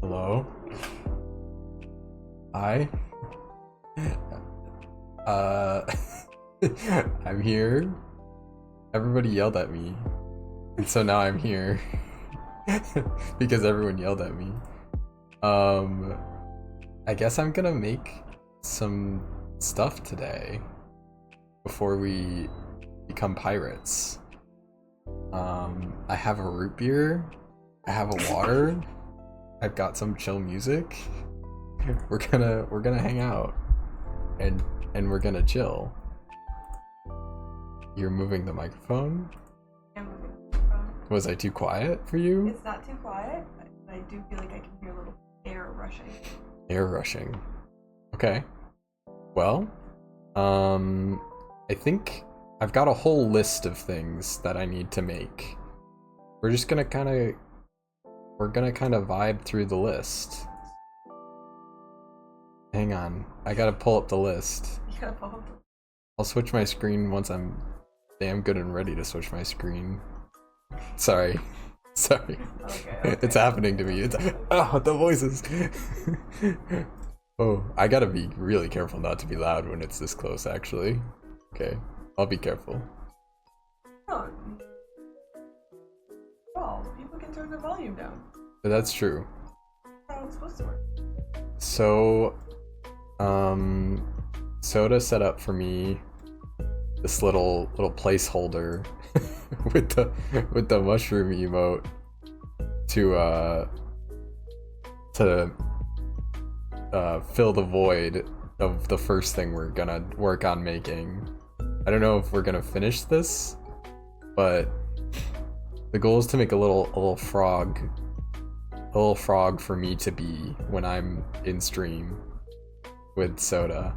Hello? Hi? Uh, I'm here. Everybody yelled at me. And so now I'm here. Because everyone yelled at me. I guess I'm gonna make some stuff today. Before we become pirates. I have a root beer. I have a water. I've got some chill music. We're gonna hang out. And we're gonna chill. You're moving the microphone? I'm moving the microphone. Was I too quiet for you? It's not too quiet, but I do feel like I can hear a little air rushing. Air rushing. Okay. Well, I think I've got a whole list of things that I need to make. We're just gonna kind of vibe through the list. Hang on, I gotta pull up the list. You gotta pull up the... I'll switch my screen once I'm damn good and ready to switch my screen. Sorry. Okay. It's happening to me. It's oh, the voices. Oh, I gotta be really careful not to be loud when it's this close, actually. Okay, I'll be careful. Oh. Well, people can turn the volume down. But that's true. That's how it's supposed to work. So, Soda set up for me this little placeholder with the mushroom emote to fill the void of the first thing we're gonna work on making. I don't know if we're gonna finish this, but the goal is to make a little frog for me to be when I'm in stream with Soda.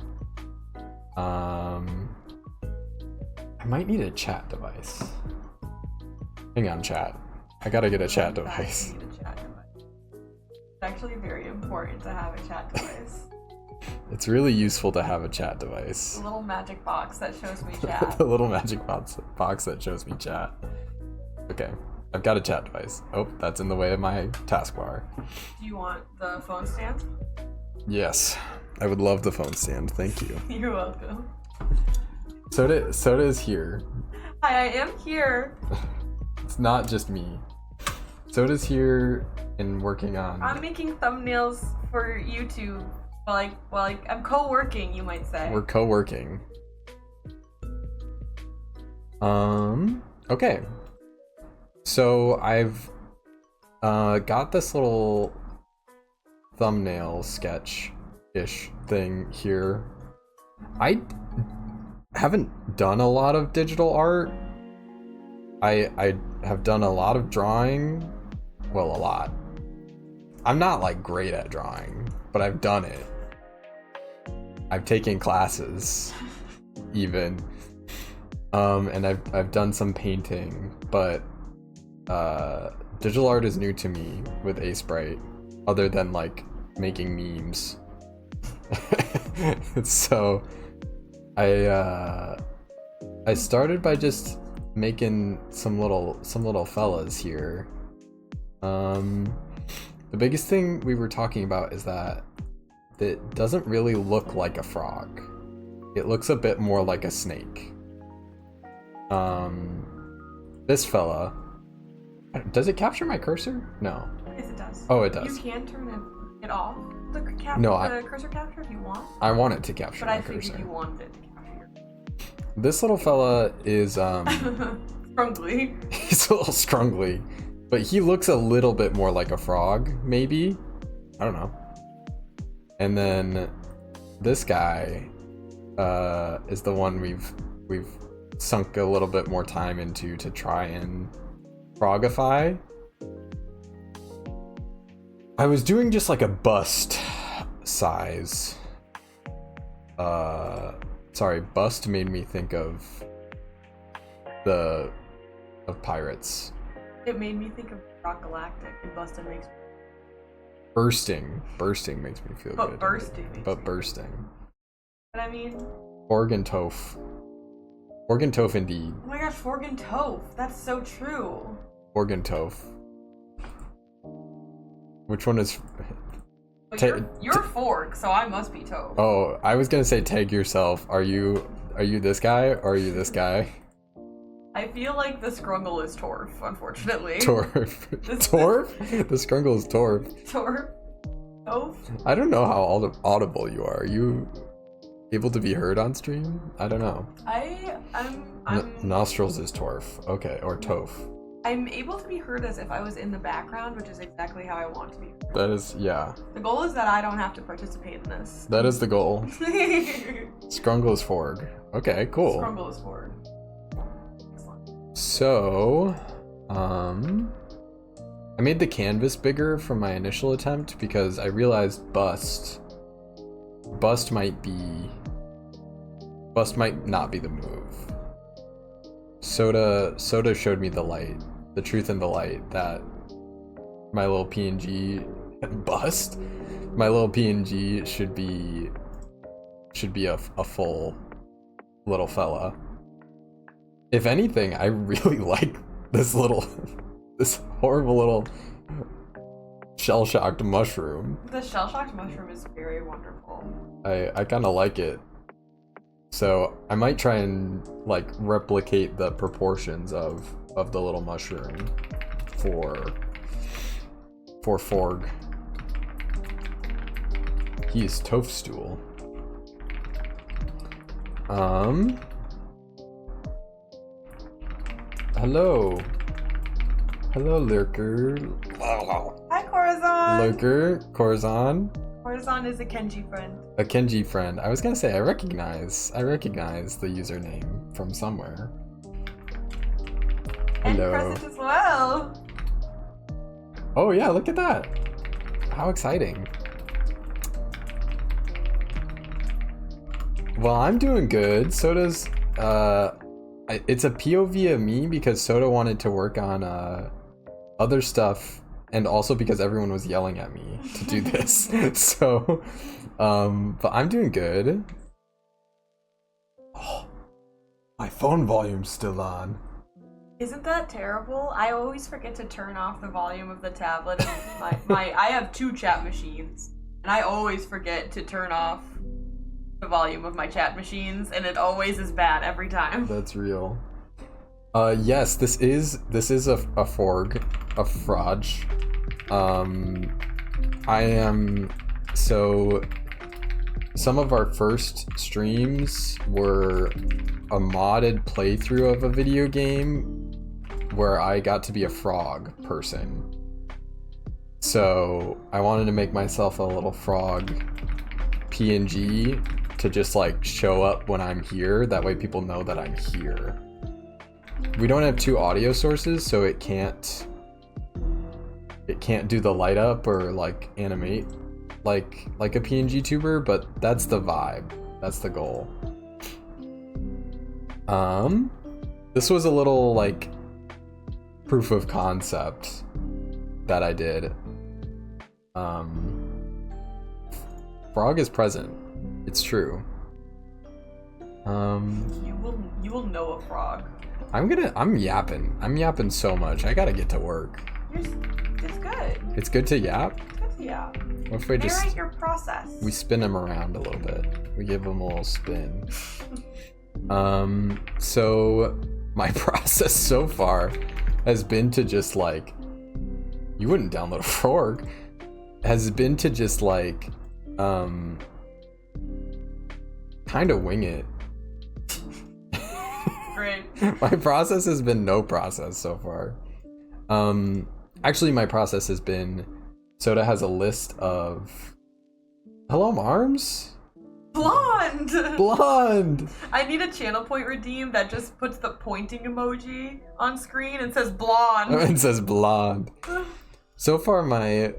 I might need a chat device. Hang on, chat. I gotta get a chat device. You need a chat device. It's actually very important to have a chat device. It's really useful to have a chat device. A little magic box that shows me chat. The little magic box that shows me chat. Okay, I've got a chat device. Oh, that's in the way of my taskbar. Do you want the phone stand? Yes, I would love the phone stand. Thank you. You're welcome. Soda is here. Hi, I am here. It's not just me. Soda's here and working on. I'm making thumbnails for YouTube. Well, I'm co-working, you might say. We're co-working. Okay. So I've got this little thumbnail sketch-ish thing here. I haven't done a lot of digital art. I have done a lot of drawing. Well, a lot. I'm not like great at drawing, but I've done it. I've taken classes, even. And I've done some painting, but digital art is new to me with Aseprite, other than like making memes. So I started by just making some little fellas here. The biggest thing we were talking about is that it doesn't really look like a frog. It looks a bit more like a snake. This fella, does it capture my cursor? No. Yes, it does. Oh, it does. You can turn it off, the cursor capture, if you want. I want it to capture my cursor. But I figured you wanted it to capture your... This little fella is, Scrungly. He's a little scrungly, but he looks a little bit more like a frog, maybe? I don't know. And then this guy is the one we've sunk a little bit more time into to try and frogify. I was doing just like a bust size. Sorry, bust made me think of pirates. It made me think of Rock Galactic, and busted makes me... Bursting makes me feel good. But bursting. But I mean... Forgentoph indeed. Oh my gosh, Forgentoph. That's so true. Forgentoph. Which one is? But you're Fork, so I must be Toph. Oh, I was gonna say tag yourself. Are you this guy or are you this guy? I feel like the Scrungle is Torf, unfortunately. Torf. Torf? The Scrungle is Torf. Torf? Toph? I don't know how audible you are. Are you able to be heard on stream? I don't know. I'm Nostrils is Torf. Okay, or Toph. I'm able to be heard as if I was in the background, which is exactly how I want to be heard. That is, yeah. The goal is that I don't have to participate in this. That is the goal. Scrungle is Forg. Okay, cool. Scrungle is Forg. So, I made the canvas bigger from my initial attempt because I realized bust might not be the move. Soda showed me the light, the truth in the light, that my little PNG bust, my little PNG should be a full little fella. If anything, I really like this horrible little shell-shocked mushroom. The shell-shocked mushroom is very wonderful. I kind of like it. So I might try and like replicate the proportions of the little mushroom for Forg. He is Toadstool. Hello, Lurker. Hi, Corazon. Lurker, Corazon. Corazon is a Kenji friend. A Kenji friend. I was gonna say I recognize the username from somewhere. And Hello. present as well. Oh yeah, look at that. How exciting. Well, I'm doing good. Soda's it's a POV of me because Soda wanted to work on other stuff, and also because everyone was yelling at me to do this. So, but I'm doing good. Oh, my phone volume's still on. Isn't that terrible? I always forget to turn off the volume of the tablet. I have 2 chat machines, and I always forget to turn off the volume of my chat machines, and it always is bad every time. That's real. Yes, this is a Forg, a Frog. I am, so some of our first streams were a modded playthrough of a video game where I got to be a frog person. So I wanted to make myself a little frog PNG to just like show up when I'm here. That way people know that I'm here. We don't have 2 audio sources, so it can't do the light up or like animate like a PNGTuber, but that's the vibe. That's the goal. This was a little like proof of concept that I did. Frog is present. It's true. You will know a frog. I'm yapping so much. I gotta get to work. It's good. It's good to yap? It's good to yap. What if we just narrate your process? We spin him around a little bit. We give him a little spin. So my process so far has been to just like, you wouldn't download a Frog, has been to just like kind of wing it. Great. My process has been no process so far. Actually, my process has been, Soda has a list of, hello Marms? Blonde! I need a channel point redeem that just puts the pointing emoji on screen and says blonde. It says blonde. So far, my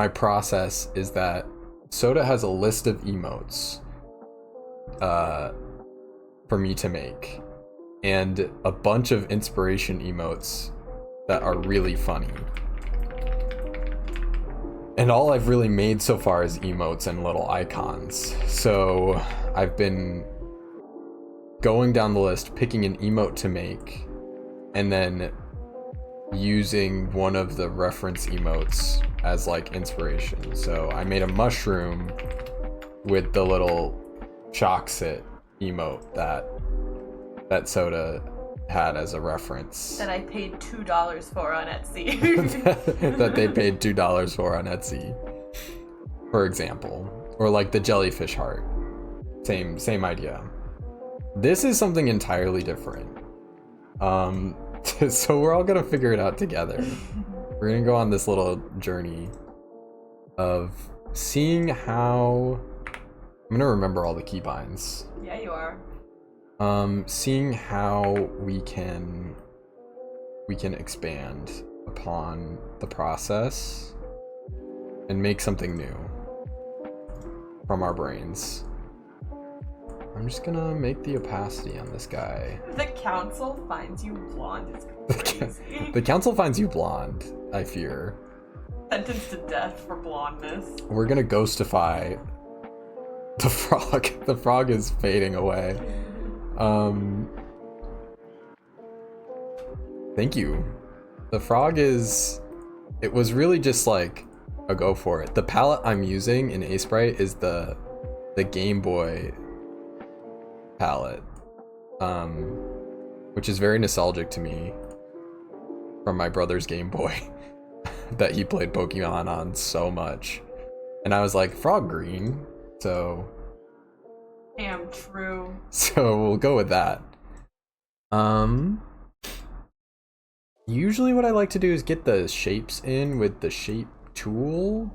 process is that Soda has a list of emotes for me to make, and a bunch of inspiration emotes that are really funny. And all I've really made so far is emotes and little icons. So I've been going down the list, picking an emote to make, and then using one of the reference emotes as like inspiration. So I made a mushroom with the little Choxit emote that Soda had as a reference. That I paid $2 for on Etsy. That they paid $2 for on Etsy, for example. Or like the jellyfish heart. Same idea. This is something entirely different. So we're all gonna figure it out together. We're gonna go on this little journey of seeing how... I'm gonna remember all the keybinds. Yeah, you are. Seeing how we can expand upon the process and make something new from our brains. I'm just gonna make the opacity on this guy. The council finds you blonde is crazy. The council finds you blonde, I fear. Sentenced to death for blondness. We're gonna ghostify the frog. The frog is fading away. Thank you. The frog is... It was really just like a go for it. The palette I'm using in Aseprite is the Game Boy palette, which is very nostalgic to me from my brother's Game Boy that he played Pokemon on so much. And I was like, frog green, so... Damn true. So we'll go with that. Usually what I like to do is get the shapes in with the shape tool.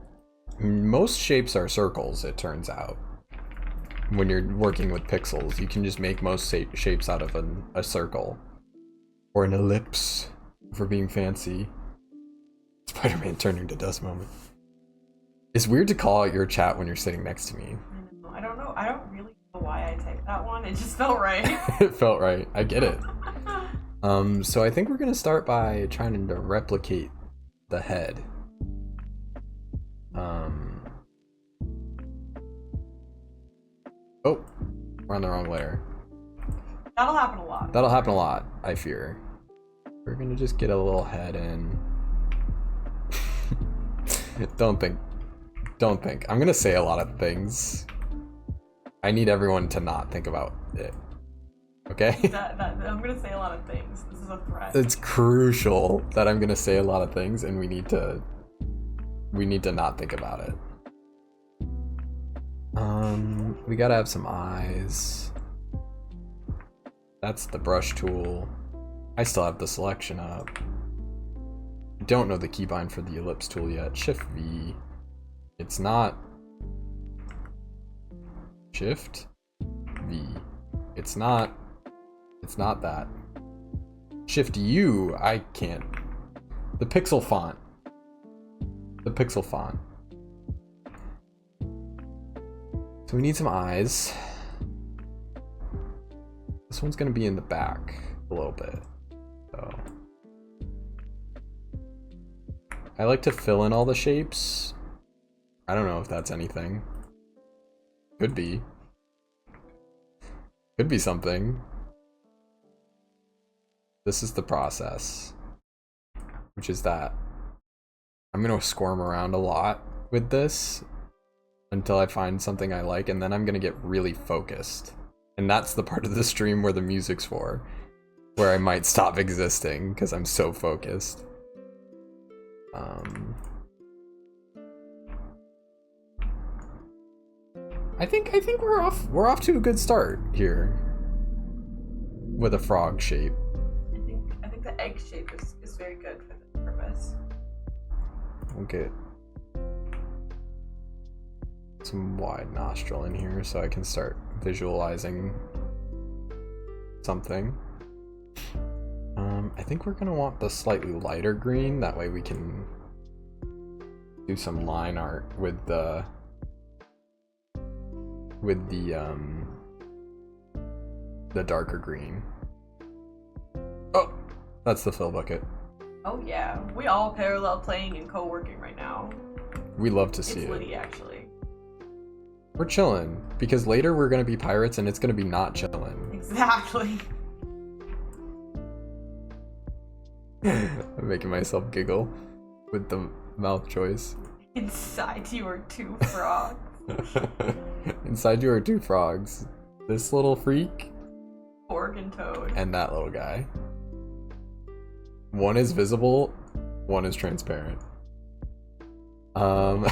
Most shapes are circles, it turns out. When you're working with pixels, you can just make most shapes out of a circle. Or an ellipse, for being fancy. Spider-Man turning to dust moment. It's weird to call out your chat when you're sitting next to me. I don't know. I don't really know why I typed that one. It just felt right. It felt right. I get it. So I think we're gonna start by trying to replicate the head. Oh, we're on the wrong layer. That'll happen a lot. That'll happen a lot, I fear. We're gonna just get a little head in. Don't think. I'm gonna say a lot of things. I need everyone to not think about it. Okay? I'm gonna say a lot of things. This is a threat. It's crucial that I'm gonna say a lot of things, and we need to not think about it. We gotta have some eyes. That's the brush tool. I still have the selection up. I don't know the keybind for the ellipse tool yet. Shift V. It's not Shift V. It's not that. Shift U, I can't. The pixel font. So we need some eyes. This one's gonna be in the back a little bit. So I like to fill in all the shapes. I don't know if that's anything. Could be. Could be something. This is the process, which is that I'm gonna squirm around a lot with this until I find something I like, and then I'm gonna get really focused. And that's the part of the stream where the music's for, where I might stop existing because I'm so focused. I think we're off to a good start here with a frog shape. I think the egg shape is very good for this purpose. We'll get some wide nostril in here so I can start visualizing something. I think we're gonna want the slightly lighter green, that way we can do some line art with the darker green. Oh, that's the fill bucket. Oh yeah, we all parallel playing and co-working right now. We love to see It's it. Liddy, actually. We're chilling, because later we're gonna be pirates and it's gonna be not chilling. Exactly. I'm making myself giggle with the mouth choice. Inside you are two frogs. Inside you are two frogs. This little freak. Org and Toad. And that little guy. One is visible, one is transparent. Okay.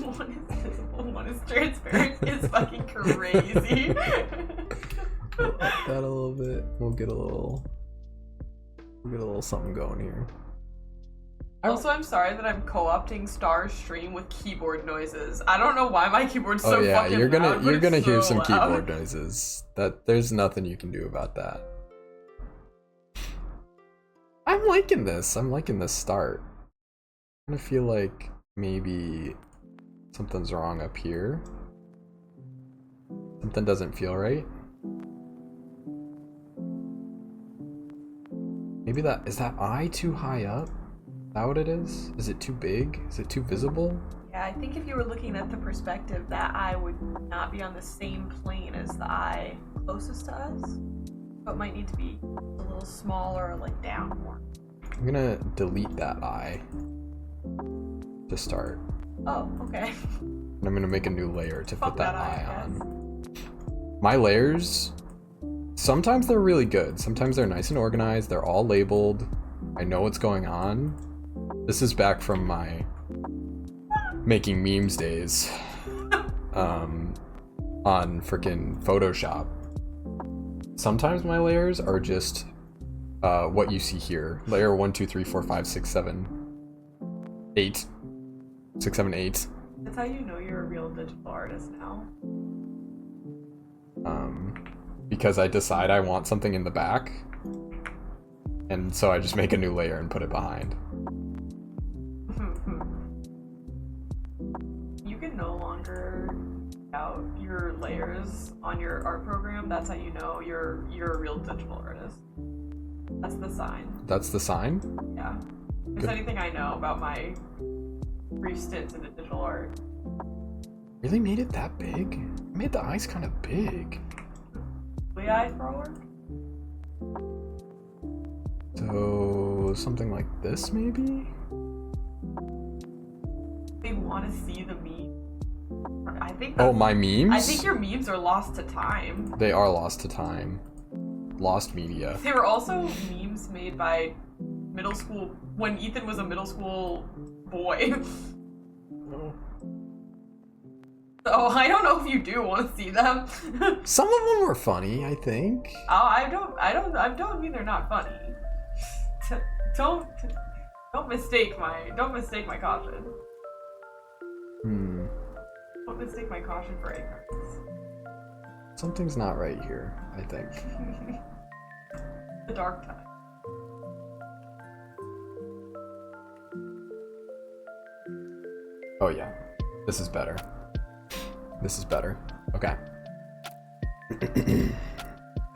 One is visible, one is transparent. It's fucking crazy. We'll up that a little bit. We'll get a little something going here. Also, I'm sorry that I'm co-opting Star's stream with keyboard noises. I don't know why my keyboard's so fucking you're gonna loud, but you're gonna it's hear so some loud. keyboard noises. That there's nothing you can do about that. I'm liking this. I'm liking this start. I feel like maybe something's wrong up here. Something doesn't feel right. Maybe is that eye too high up? Is that what it is? Is it too big? Is it too visible? Yeah, I think if you were looking at the perspective, that eye would not be on the same plane as the eye closest to us. So it might need to be a little smaller, like down more. I'm gonna delete that eye to start. Oh, okay. And I'm gonna make a new layer to Fuck put that that eye, eye on. My layers, sometimes they're really good. Sometimes they're nice and organized. They're all labeled. I know what's going on. This is back from my making memes days on freaking Photoshop. Sometimes my layers are just what you see here. Layer 1, 2, 3, 4, 5, 6, 7, 8. 6, 7, 8. That's how you know you're a real digital artist now. Because I decide I want something in the back. And so I just make a new layer and put it behind. You can no longer out your layers on your art program. That's how you know you're a real digital artist. That's the sign. That's the sign? Yeah. If there's anything I know about my brief stints into digital art. Really made it that big? I made the eyes kind of big. Eyes for work? So something like this maybe? They want to see the meme. I think. Oh, my memes? I think your memes are lost to time. They are lost to time. Lost media. They were also memes made by middle school when Ethan was a middle school boy. So I don't know if you do want to see them. Some of them were funny, I think. Oh, I don't mean they're not funny. Don't mistake my caution. Don't mistake my caution for ignorance. Something's not right here, I think. The dark time. Oh yeah, this is better. This is better. Okay. I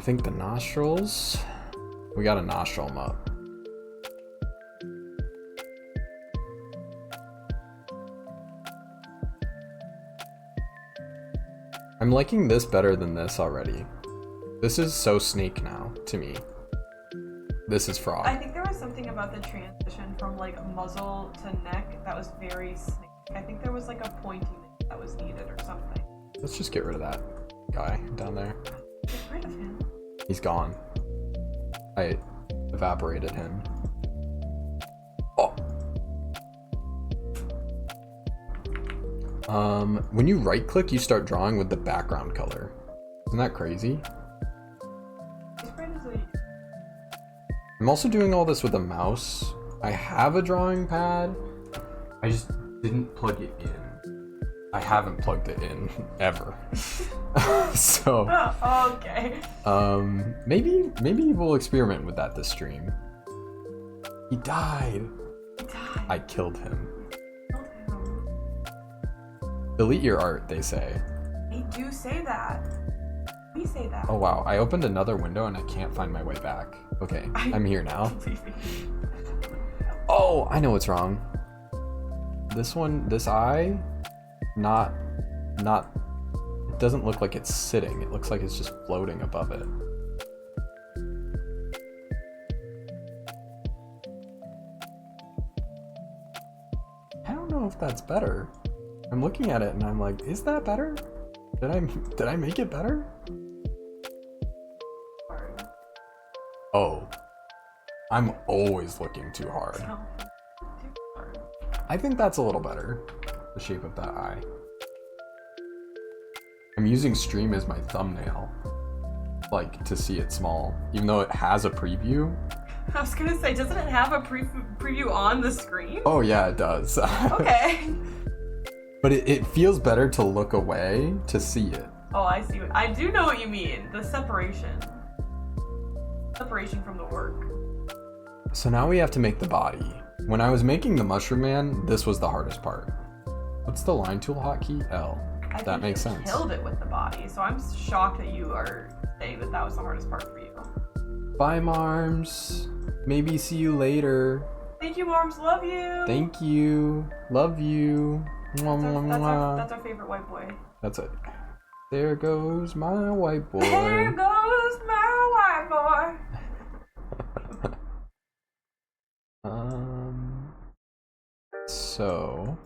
think the nostrils. We gotta nostril them up. I'm liking this better than this already. This is so snake now to me. This is frog. I think there was something about the transition from like muzzle to neck that was very snake. I think there was like a pointiness that was needed or something. Let's just get rid of that guy down there. Get rid of him. He's gone. I evaporated him. Oh. When you right click, you start drawing with the background color. Isn't that crazy? I'm also doing all this with a mouse. I have a drawing pad. I just didn't plug it in. I haven't plugged it in ever. So okay. Maybe we'll experiment with that this stream. He died. I killed him. Delete your art, they say. They do say that. We say that. Oh wow, I opened another window and I can't find my way back. Okay, I'm here now. Oh, I know what's wrong. This eye, not, it doesn't look like it's sitting. It looks like it's just floating above it. know if that's better. I'm looking at it and I'm like, is that better? Did I make it better? Oh. I'm always looking too hard. I think that's a little better. The shape of that eye. I'm using stream as my thumbnail. Like, to see it small. Even though it has a preview. I was gonna say, doesn't it have a preview on the screen? Oh yeah, it does. Okay. But it feels better to look away to see it. Oh, I see. I do know what you mean. The separation. Separation from the work. So now we have to make the body. When I was making the Mushroom Man, this was the hardest part. What's the line tool hotkey? L. That makes sense. You killed it with the body, so I'm shocked that you are saying that that was the hardest part for you. Bye, Marms. Maybe see you later. Thank you, Marms. Love you. Thank you. Love you. That's our favorite white boy. That's it. There goes my white boy. There goes my white boy. So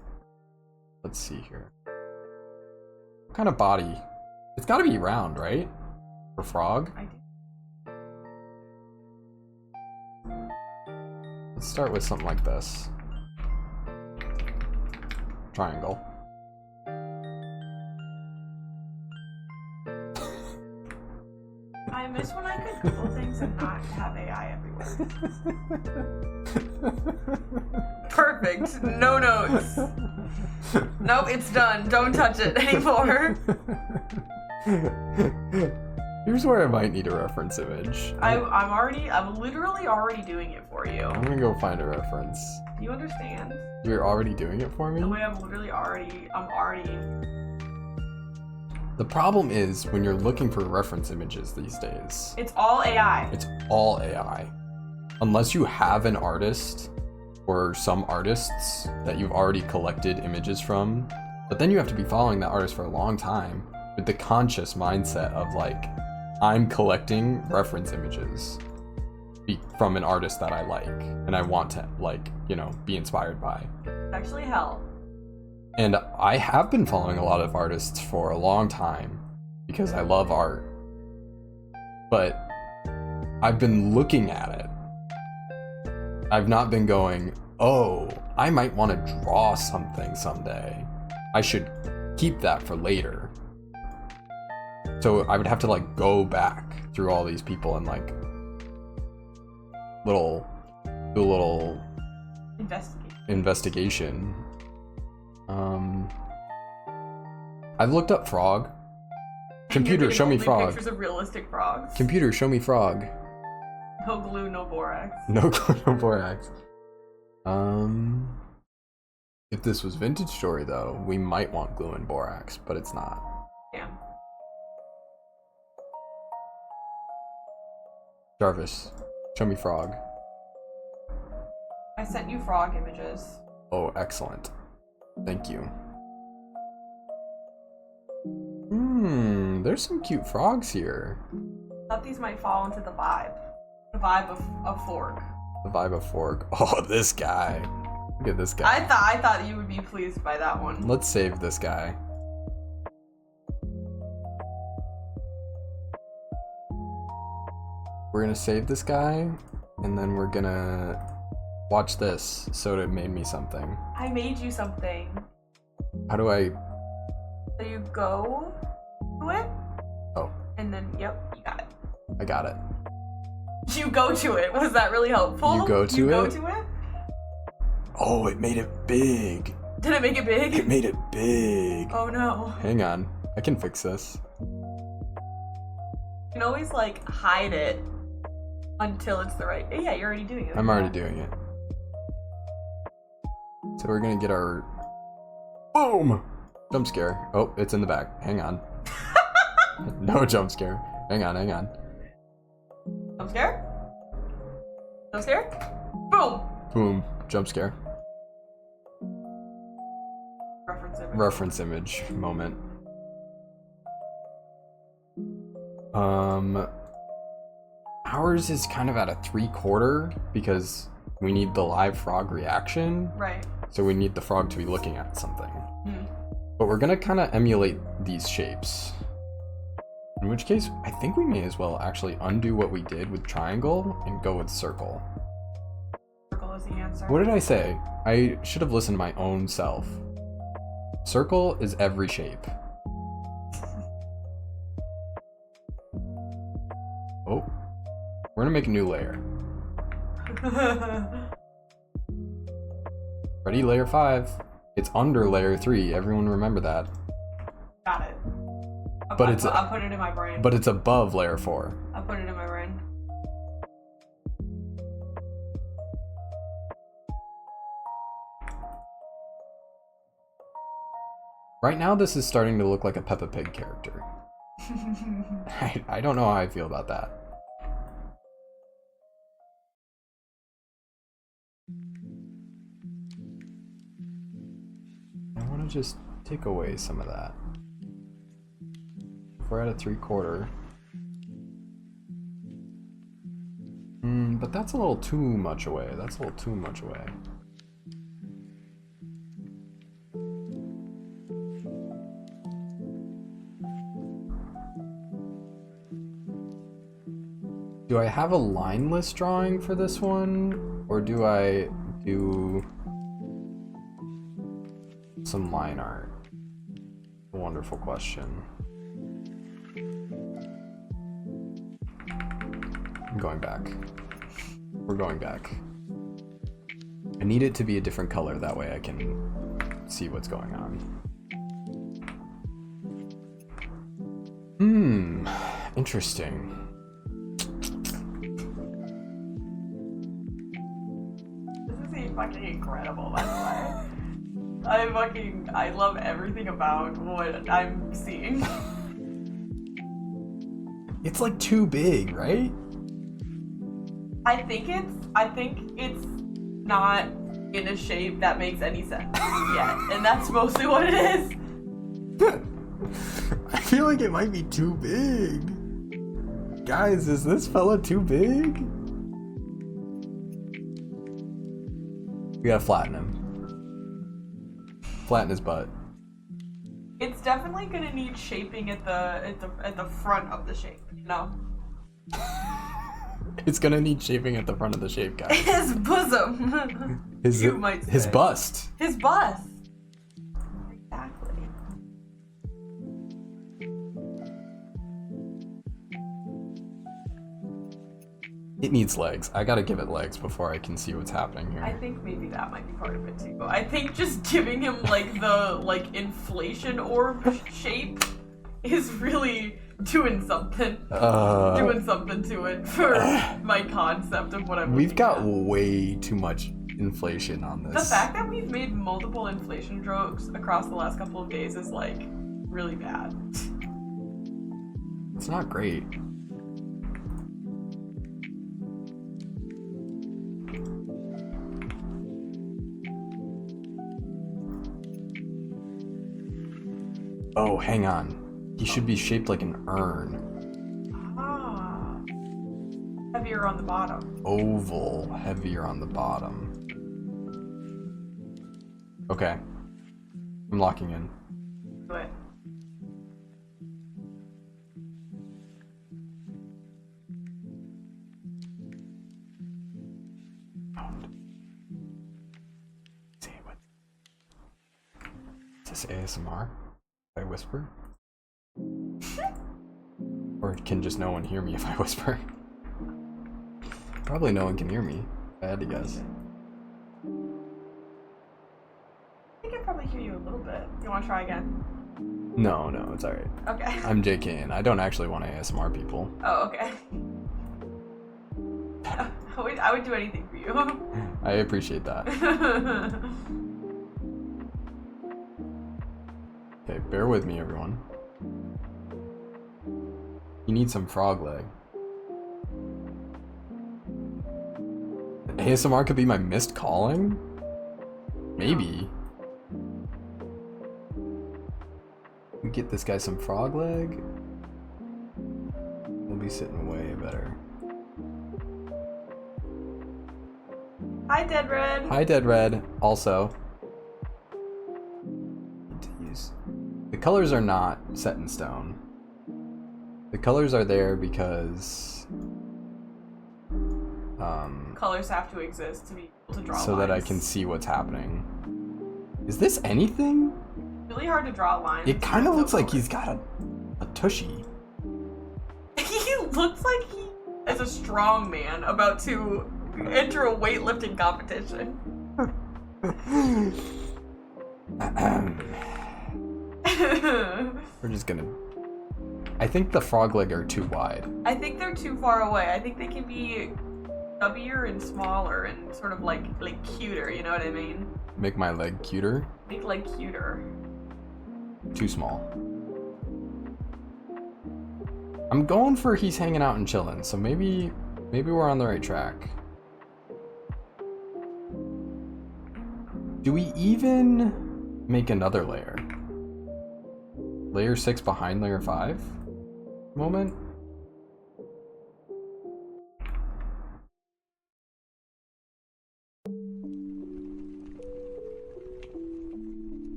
let's see here. What kind of body? It's gotta be round, right? For frog? I do. Let's start with something like this. Triangle. I miss when I could Google things and not have AI everywhere. Perfect. No notes. Nope, it's done. Don't touch it anymore. Here's where I might need a reference image. I'm literally already doing it for you. I'm gonna go find a reference. Do you understand? You're already doing it for me? The way I'm already. The problem is when you're looking for reference images these days. It's all AI. It's all AI. Unless you have an artist or some artists that you've already collected images from, but then you have to be following that artist for a long time with the conscious mindset of like, I'm collecting reference images from an artist that I like and I want to like, you know, be inspired by. It's actually hell. And I have been following a lot of artists for a long time because I love art. But I've been looking at it. I've not been going, oh, I might want to draw something someday. I should keep that for later. So I would have to like go back through all these people and like do a little investigation. I've looked up frog. Computer, show me frog. Pictures of realistic frogs. Computer, show me frog. No glue, no borax. No glue, no borax. If this was Vintage Story though, we might want glue and borax, but it's not. Yeah. Jarvis, show me frog. I sent you frog images. Oh, excellent. Thank you. There's some cute frogs here. I thought these might fall into the vibe. The vibe of Fork. The vibe of Fork. Oh, this guy. Look at this guy. I thought you would be pleased by that one. Let's save this guy. We're gonna save this guy, and then we're gonna watch this. Soda made me something. I made you something. How do I... So you go to it. Oh. And then, yep, you got it. I got it. You go to it. Was that really helpful? You go to it? You go to it? Oh, it made it big. Did it make it big? It made it big. Oh no. Hang on. I can fix this. You can always, like, hide it until it's the right... Yeah, you're already doing it. I'm already doing it. So we're gonna get our... Boom! Jump scare. Oh, it's in the back. Hang on. No jump scare. Hang on, hang on. Jump scare? Jump scare? Boom! Boom. Jump scare. Reference image. Reference image moment. Ours is kind of at a 3/4 because we need the live frog reaction. Right. So we need the frog to be looking at something. Hmm. But we're gonna kind of emulate these shapes. In which case, I think we may as well actually undo what we did with triangle and go with circle. Circle is the answer. What did I say? I should have listened to my own self. Circle is every shape. Oh, we're gonna make a new layer. Ready, layer 5. It's under layer 3. Everyone remember that. Got it. But it's I'll put it in my brain. But it's above layer 4. I'll put it in my brain. Right now, this is starting to look like a Peppa Pig character. I don't know how I feel about that. I want to just take away some of that. If we're at a 3/4. But that's a little too much away. That's a little too much away. Do I have a lineless drawing for this one? Or do I do some line art? A wonderful question. I'm going back. We're going back. I need it to be a different color, that way I can see what's going on. Interesting. This is fucking incredible, by the way. I love everything about what I'm seeing. It's like too big, right? I think it's not in a shape that makes any sense yet, and that's mostly what it is. I feel like it might be too big. Guys, is this fella too big? We gotta flatten him. Flatten his butt. It's definitely gonna need shaping at the front of the shape, you know? It's gonna need shaping at the front of the shape, guys. His bosom. You might say. His bust. His bust. Exactly. It needs legs. I gotta give it legs before I can see what's happening here. I think maybe that might be part of it too. I think just giving him like the inflation orb shape is really doing something. Doing something to it for my concept of what I'm We've got at. way too much inflation on this. The fact that we've made multiple inflation jokes across the last couple of days is like really bad. It's not great. Oh, hang on. He should be shaped like an urn. Ah. Heavier on the bottom. Oval, heavier on the bottom. Okay. I'm locking in. Do it. See what? Is this ASMR? I whisper? Or can just no one hear me if I whisper? Probably no one can hear me, if I had to guess. I think I probably hear you a little bit. You want to try again? No, it's alright. Okay. I'm JK and I don't actually want to ASMR people. Oh, okay. I would do anything for you. I appreciate that. Okay, bear with me, everyone. You need some frog leg. ASMR could be my missed calling? Maybe. We get this guy some frog leg. We'll be sitting way better. Hi, Dead Red. Hi, Dead Red. Also, the colors are not set in stone. The colors are there because colors have to exist to be able to draw so lines. that I can see what's happening. Is this anything? Really hard to draw lines. It kind of looks like colors. he's got a tushy. He looks like he is a strong man about to enter a weightlifting competition. We're just gonna... I think the frog leg are too wide. I think they're too far away. I think they can be stubbier and smaller and sort of like cuter, you know what I mean? Make my leg cuter. Make like cuter. Too small. I'm going for he's hanging out and chilling, so maybe we're on the right track. Do we even make another layer? Layer 6 behind layer 5? Moment?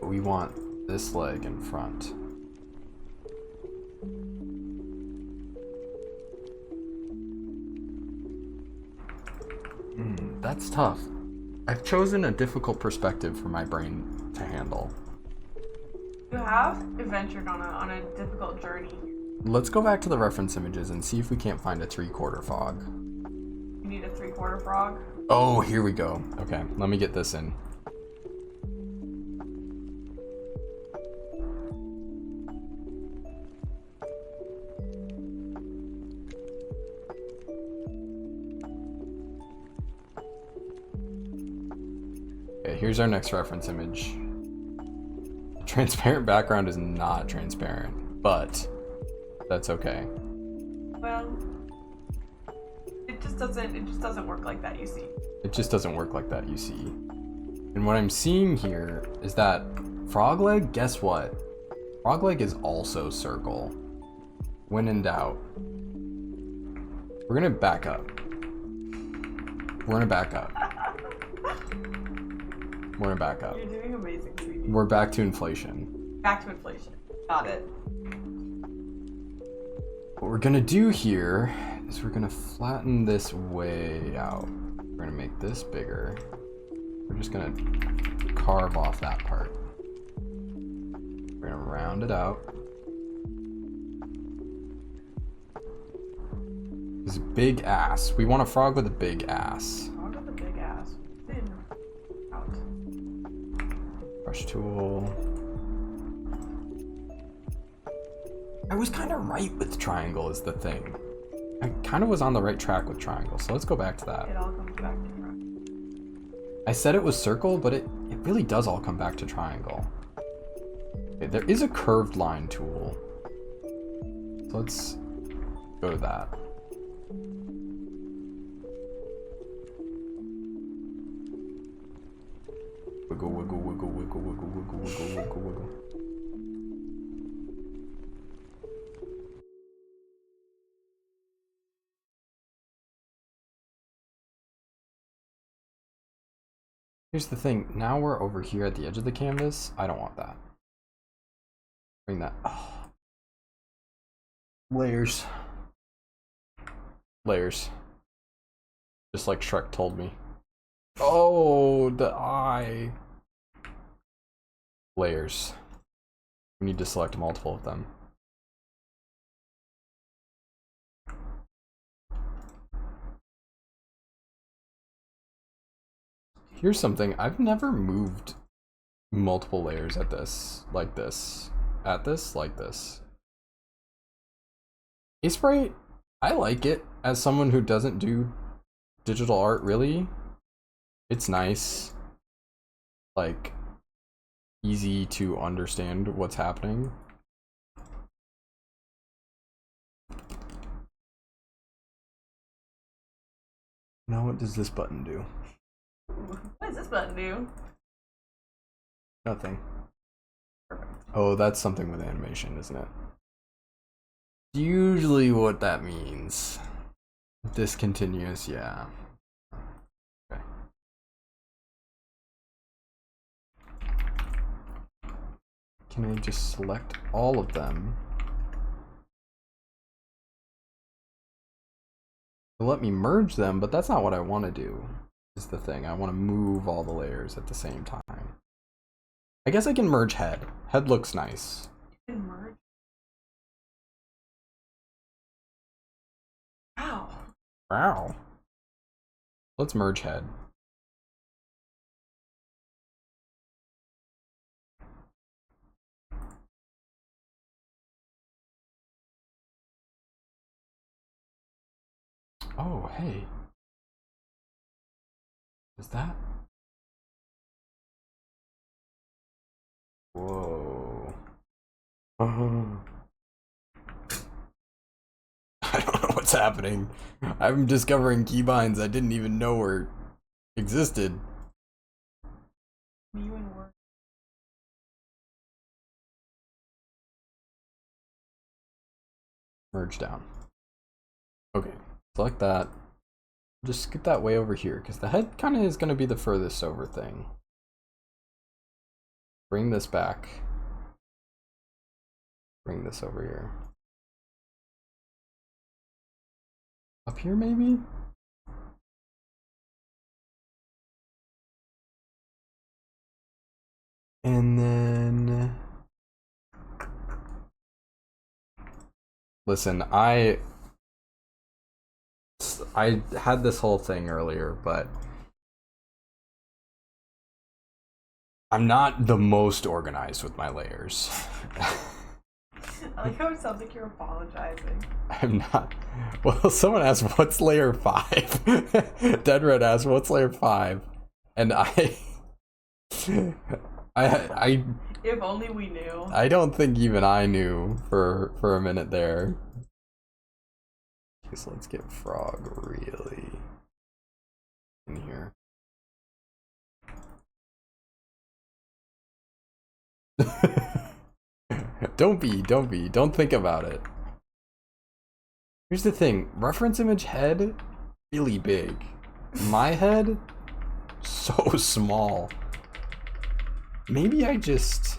We want this leg in front. That's tough. I've chosen a difficult perspective for my brain to handle. You have adventured on a difficult journey. Let's go back to the reference images and see if we can't find a 3/4 frog. You need a 3/4 frog? Oh, here we go. Okay, let me get this in. Okay, here's our next reference image. Transparent background is not transparent, but that's okay. Well, it just doesn't work like that, you see. It just doesn't work like that, you see. And what I'm seeing here is that frog leg, guess what? Frog leg is also circle. When in doubt. We're gonna back up. We're gonna back up. We're gonna back up. You're doing amazing, sweetie. We're back to inflation. Back to inflation. Got it. What we're gonna do here is we're gonna flatten this way out. We're gonna make this bigger. We're just gonna carve off that part. We're gonna round it out. This big ass. We want a frog with a big ass. Frog with a big ass. In. Out. Brush tool. I was kind of right with triangle is the thing. I kind of was on the right track with triangle, so let's go back to that. It all comes back to front. I said it was circle, but it really does all come back to triangle. Okay, there is a curved line tool. So let's go to that. Wiggle, wiggle, wiggle, wiggle, wiggle, wiggle, wiggle, wiggle, wiggle. Here's the thing, now we're over here at the edge of the canvas. I don't want that. Bring that. Oh. Layers. Layers. Just like Shrek told me. Oh, the eye. Layers. We need to select multiple of them. Here's something, I've never moved multiple layers at this, like this, at this, like this. Aseprite, I like it as someone who doesn't do digital art really. It's nice, like, easy to understand what's happening. Now what does this button do? What does this button do? Nothing. Perfect. Oh, that's something with animation, isn't it? usually what that means. Discontinuous, yeah. Okay. Can I just select all of them? It'll let me merge them, but that's not what I want to do, is the thing. I want to move all the layers at the same time. I guess I can merge head. Head looks nice. You can merge? Wow. Wow. Let's merge head. Oh, hey. Is that? Whoa. I don't know what's happening. I'm discovering keybinds I didn't even know were existed. You and work. Merge down. Okay, select that. Just skip that way over here, because the head kind of is going to be the furthest over thing. Bring this back. Bring this over here. Up here, maybe? And then... Listen, I had this whole thing earlier, but I'm not the most organized with my layers. I like how it sounds like you're apologizing. I'm not. Well, someone asked, what's layer 5? Dead Red asked, what's layer 5? And I If only we knew. I don't think even I knew for a minute there. Okay, so let's get frog really in here. Don't think about it. Here's the thing, reference image head, really big. My head, so small. Maybe I just...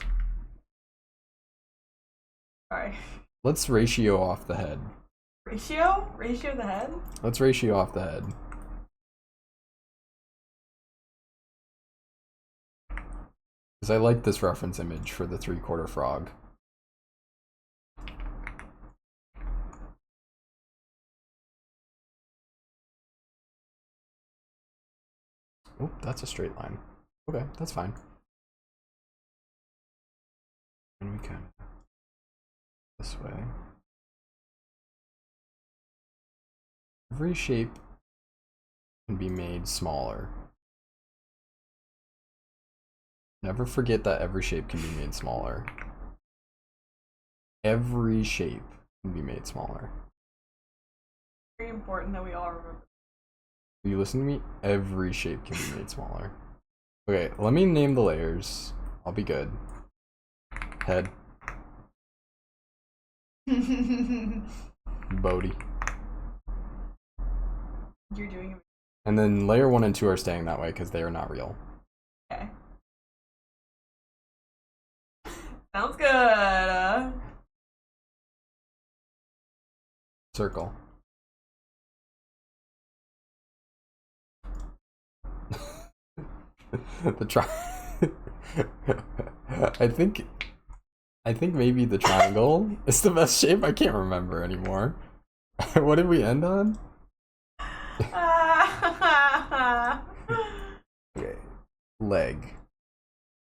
Sorry. Let's ratio off the head. Ratio? Ratio the head? Let's ratio off the head. Because I like this reference image for the 3/4 frog. Oh, that's a straight line. Okay, that's fine. And we can this way. Every shape can be made smaller. Never forget that every shape can be made smaller. Every shape can be made smaller. Very important that we all remember. You listen to me? Every shape can be made smaller. Okay, let me name the layers. I'll be good. Head. Bodhi. You're doing it. And then layer 1 and 2 are staying that way because they are not real. Okay. Sounds good. Circle. The I think maybe the triangle is the best shape. I can't remember anymore. What did we end on? Okay. Leg.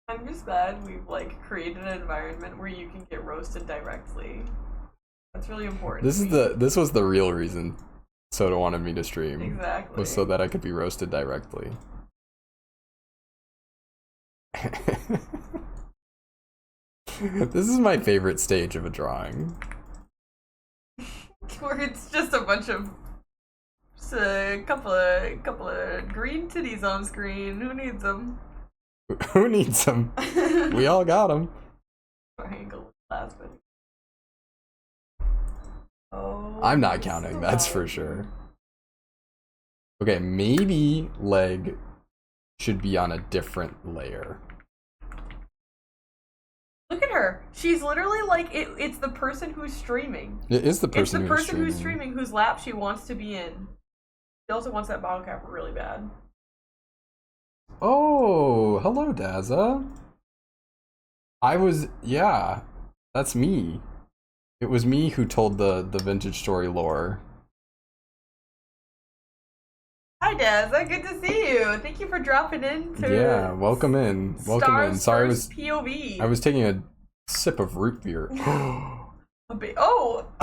I'm just glad we've like created an environment where you can get roasted directly. That's really important. This was the real reason Soda wanted me to stream. Exactly. Was so that I could be roasted directly. This is my favorite stage of a drawing. Where it's just a bunch of just a couple of green titties on screen. Who needs them? Who needs them? We all got them. Triangle last video. Oh, I'm not counting, that's for sure. Okay, maybe leg should be on a different layer. Look at her. She's literally like, it's the person who's streaming. It is the person, who's streaming whose lap she wants to be in. She also wants that bottle cap really bad. Oh, hello, Dazza. Yeah, that's me. It was me who told the vintage story lore. Hi, Dazza. Good to see you. Thank you for dropping in. Yeah, welcome in. Welcome in. Sorry, POV. I was taking a sip of root beer. Oh,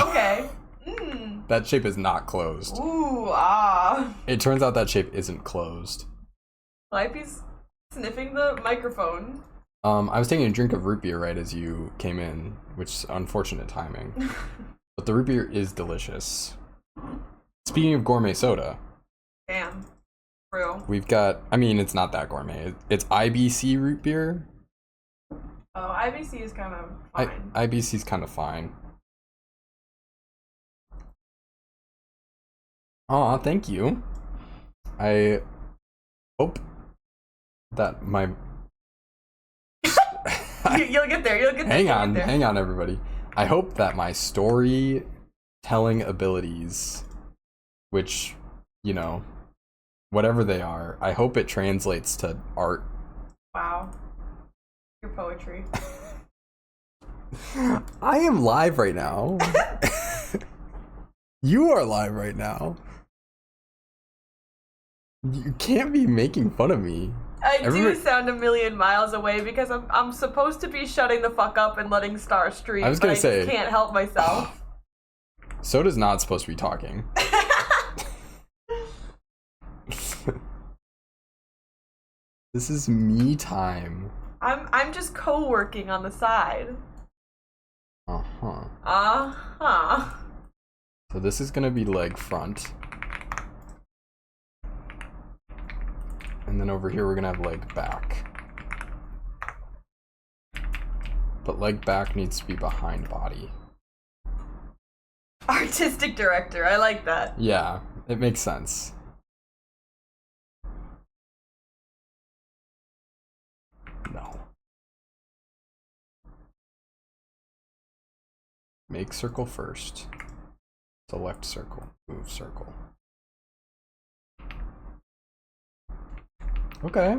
okay. Mm. That shape is not closed. Ooh, ah. It turns out that shape isn't closed. Lippy's sniffing the microphone. I was taking a drink of root beer right as you came in, which is unfortunate timing. But the root beer is delicious. Speaking of gourmet soda. Damn. True. We've got, I mean, it's not that gourmet. It's IBC root beer. Oh, IBC is kind of fine. IBC's kind of fine. Aw, thank you. I hope that my... You'll get there. You'll get there. Hang on, everybody. I hope that my storytelling abilities, which, you know, whatever they are, I hope it translates to art. Wow. Your poetry. I am live right now. You are live right now. You can't be making fun of me. Do sound a million miles away because I'm supposed to be shutting the fuck up and letting Star stream. I was gonna say, I just can't help myself. Soda's not supposed to be talking. This is me time. I'm just co-working on the side. Uh-huh. Uh-huh. So this is gonna be leg front. And then over here we're gonna have leg back. But leg back needs to be behind body. Artistic director, I like that. Yeah, it makes sense. No. Make circle first. Select circle. Move circle. Okay.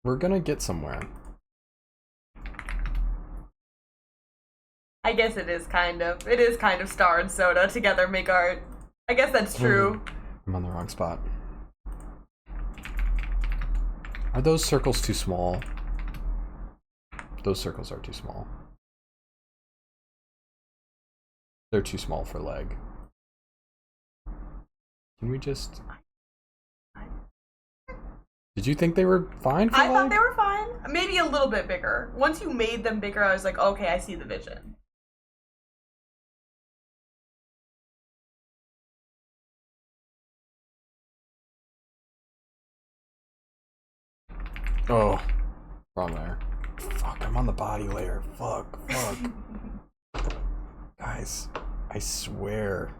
We're gonna get somewhere. I guess it is kind of Star and Soda together make art. I guess that's true. I'm on the wrong spot. Are those circles too small? Those circles are too small. They're too small for leg. Can we just... Did you think they were fine for leg? I thought they were fine. Maybe a little bit bigger. Once you made them bigger, I was like, okay, I see the vision. Oh, wrong layer. Fuck, I'm on the body layer. Fuck. Guys, I swear.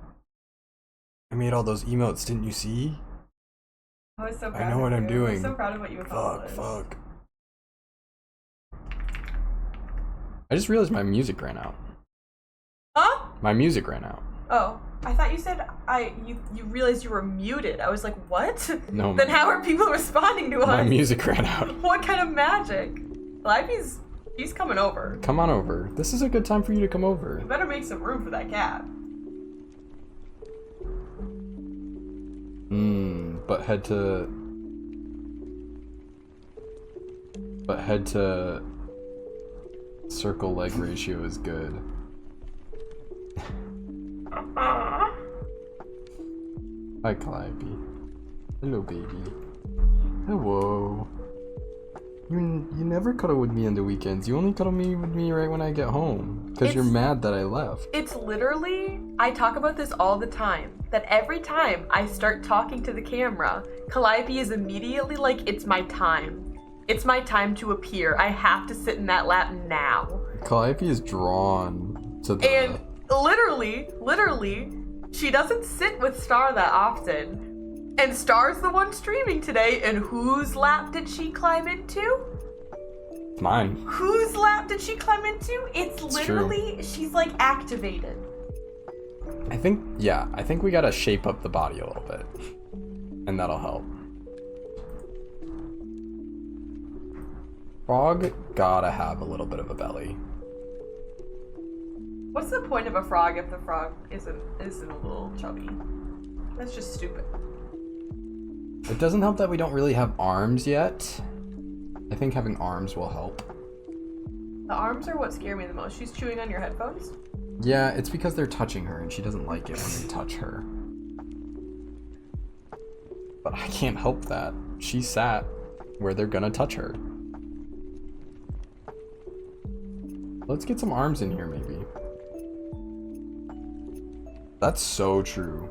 I made all those emotes, didn't you see? I was so proud I know what I'm doing. I'm so proud of what you accomplished. Fuck. I just realized my music ran out. Huh? My music ran out. Oh, I thought you said you realized you were muted. I was like, what? No. Then how are people responding to us? My music ran out. What kind of magic? Livy's he's coming over. Come on over. This is a good time for you to come over. You better make some room for that cat. But head to circle leg ratio is good. Hi, Calliope. Hello, baby. Hello. You never cuddle with me on the weekends. You only cuddle with me right when I get home. Because you're mad that I left. It's literally, I talk about this all the time, that every time I start talking to the camera, Calliope is immediately like, it's my time. It's my time to appear. I have to sit in that lap now. Calliope is drawn to the... And literally, she doesn't sit with Star that often. And Star's the one streaming today, and whose lap did she climb into? Mine. Whose lap did she climb into? It's literally, true. She's like activated. I think we gotta shape up the body a little bit. And that'll help. Frog gotta have a little bit of a belly. What's the point of a frog if the frog isn't a little chubby? That's just stupid. It doesn't help that we don't really have arms yet. I think having arms will help. The arms are what scare me the most. She's chewing on your headphones? Yeah, it's because they're touching her and she doesn't like it when they touch her. But I can't help that. She sat where they're gonna touch her. Let's get some arms in here, maybe. That's so true.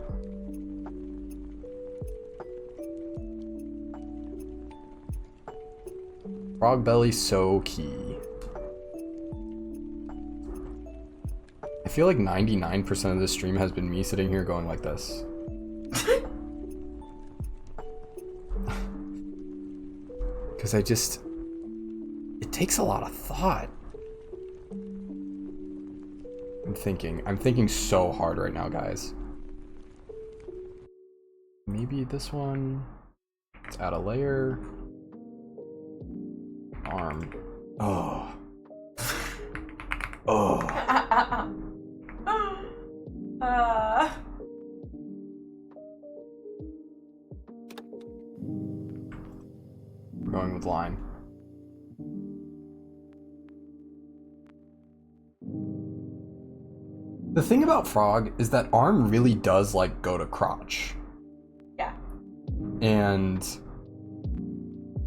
Frog belly, so key. I feel like 99% of this stream has been me sitting here going like this. Because it takes a lot of thought. I'm thinking so hard right now, guys. Maybe this one. Let's add a layer. Arm. Oh. Oh. We're going with line. The thing about Frog is that arm really does like go to crotch. Yeah. And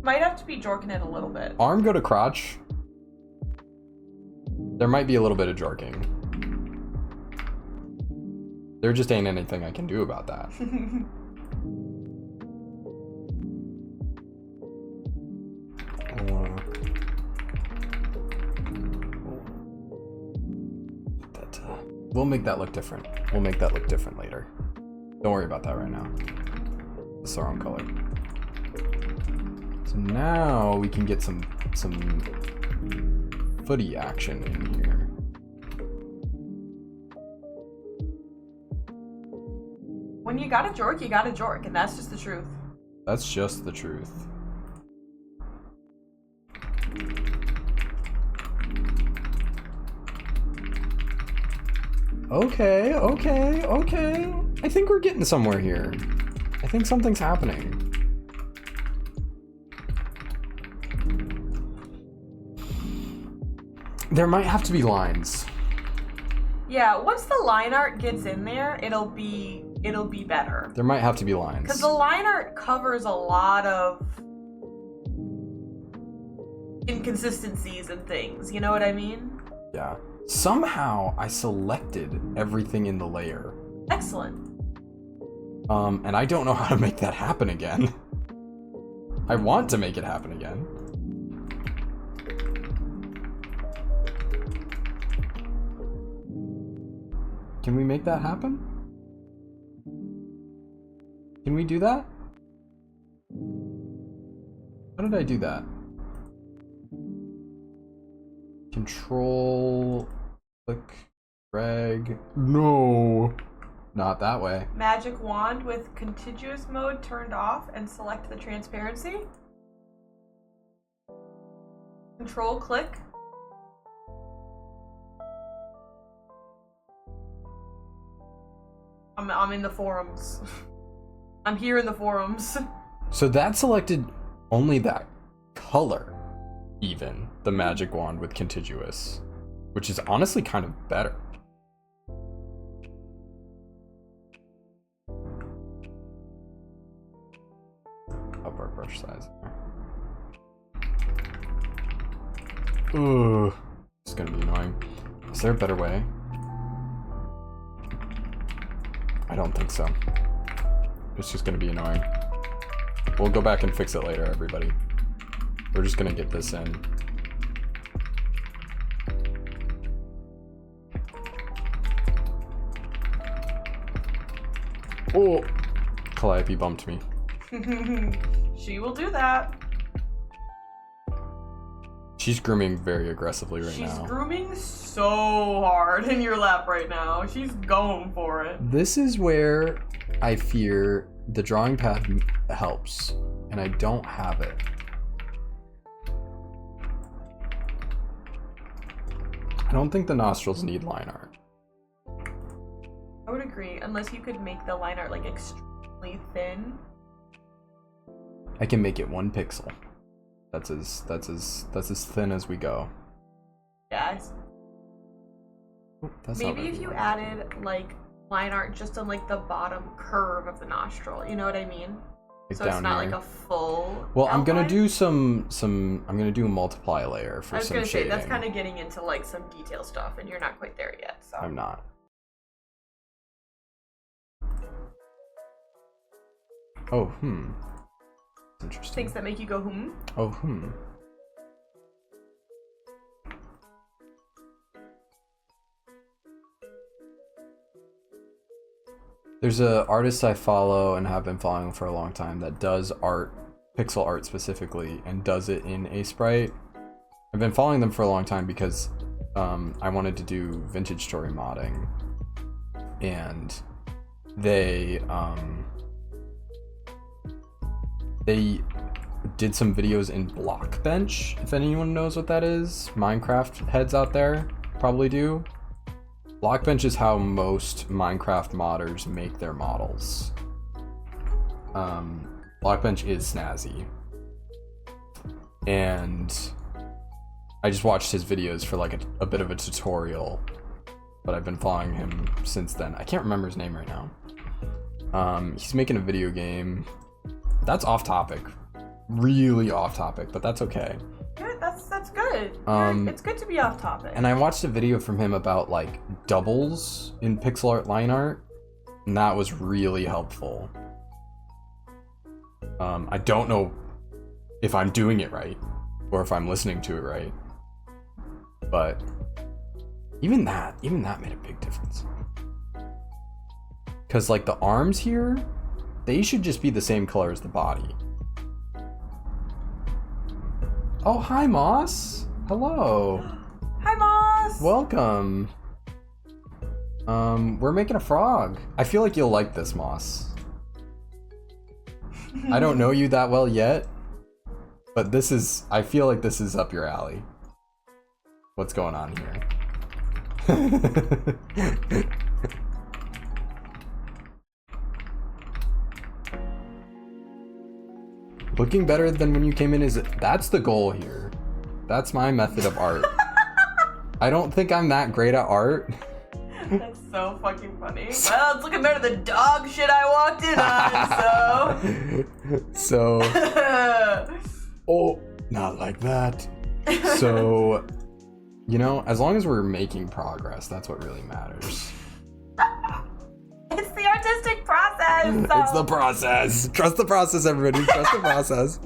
might have to be jorking it a little bit. Arm go to crotch. There might be a little bit of jorking. There just ain't anything I can do about that. We'll make that look different. We'll make that look different later. Don't worry about that right now. It's the wrong color. So now we can get some footy action in here. When you gotta jork, and that's just the truth. That's just the truth. Okay. I think we're getting somewhere here. I think something's happening. There might have to be lines. Yeah, once the line art gets in there, it'll be better. There might have to be lines. Because the line art covers a lot of inconsistencies and things, you know what I mean? Yeah. Somehow I selected everything in the layer. Excellent. And I don't know how to make that happen again. I want to make it happen again. Can we make that happen? Can we do that? How did I do that? Control, click, drag. No, not that way. Magic wand with contiguous mode turned off and select the transparency. Control click. I'm in the forums. I'm here in the forums. So that selected only that color. Even the magic wand with contiguous, which is honestly kind of better. Up our brush size. Ooh, it's gonna be annoying. Is there a better way? I don't think so. It's just gonna be annoying. We'll go back and fix it later, everybody. We're just gonna get this in. Oh, Calliope bumped me. She will do that. She's grooming very aggressively right now. She's grooming so hard in your lap right now. She's going for it. This is where I fear the drawing pad helps, and I don't have it. I don't think the nostrils need line art. I would agree, unless you could make the line art like extremely thin. I can make it 1 pixel. That's as thin as we go. Yes. Oh, that's maybe if you added like line art just on like the bottom curve of the nostril, you know what I mean? like So it's not here. like a full Well, I'm gonna outline. do some I'm gonna do a multiply layer for I was some gonna shading. say that's kind of getting into like some detail stuff, and you're not quite there yet. So I'm not. Oh, interesting. things that make you go Oh, There's a artist I follow and have been following for a long time that does art, pixel art specifically, and does it in Aseprite. I've been following them for a long time because I wanted to do vintage story modding, and they did some videos in Blockbench, if anyone knows what that is. Minecraft heads out there probably do. Blockbench is how most Minecraft modders make their models. Blockbench is snazzy. And I just watched his videos for like a bit of a tutorial, but I've been following him since then. I can't remember his name right now. He's making a video game. That's off topic. Really off topic, but that's okay. good. That's good. It's good to be off topic. And I watched a video from him about like doubles in pixel art line art, and that was really helpful. I don't know if I'm doing it right or if I'm listening to it right, but even that made a big difference. Because like the arms here, they should just be the same color as the body. Oh, hi, Moss. Hello. Hi, Moss. Welcome. We're making a frog. I feel like you'll like this, Moss. I don't know you that well yet, but I feel like this is up your alley. What's going on here? Looking better than when you came in that's the goal here. That's my method of art. I don't think I'm that great at art. That's so fucking funny. Well, it's looking better than dog shit I walked in on, so. Oh, not like that. So, you know, as long as we're making progress, that's what really matters. It's the artistic process. So. It's the process. Trust the process, everybody. Trust the process.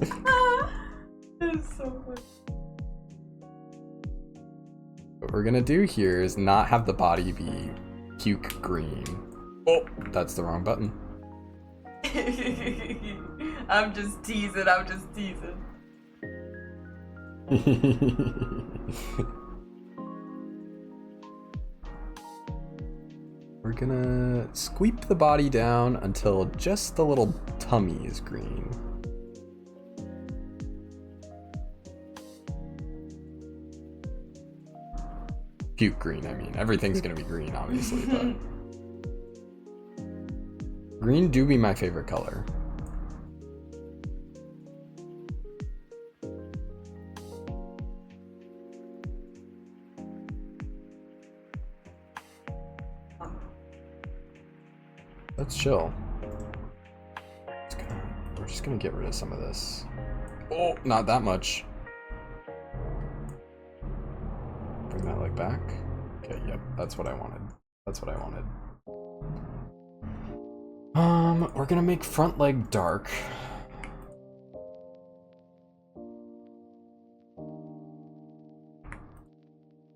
It's so funny. What we're gonna do here is not have the body be puke green. Oh, that's the wrong button. I'm just teasing. We're gonna sweep the body down until just the little tummy is green. Puke green, I mean. Everything's gonna be green, obviously, but... Green do be my favorite color. Let's chill. We're just gonna get rid of some of this. Oh, not that much. Bring that leg back. Okay, yep, that's what I wanted. We're gonna make front leg dark.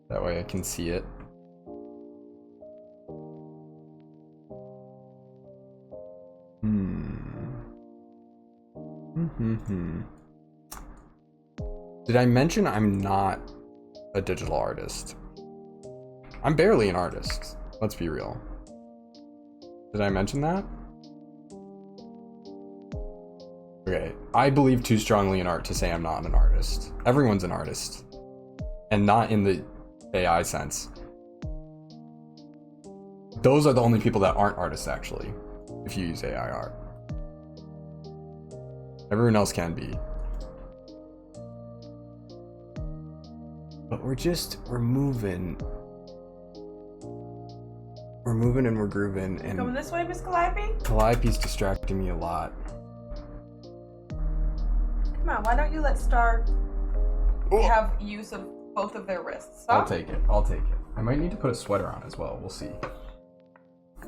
That way I can see it. Did I mention I'm not a digital artist? I'm barely an artist. Let's be real. Did I mention that? Okay, I believe too strongly in art to say I'm not an artist. Everyone's an artist. And not in the AI sense. Those are the only people that aren't artists, actually, if you use AI art. Everyone else can be. But we're moving. We're moving and we're grooving. And coming this way, Miss Calliope? Calliope's distracting me a lot. Come on, why don't you let Star have use of both of their wrists? Huh? I'll take it. I'll take it. I might need to put a sweater on as well. We'll see.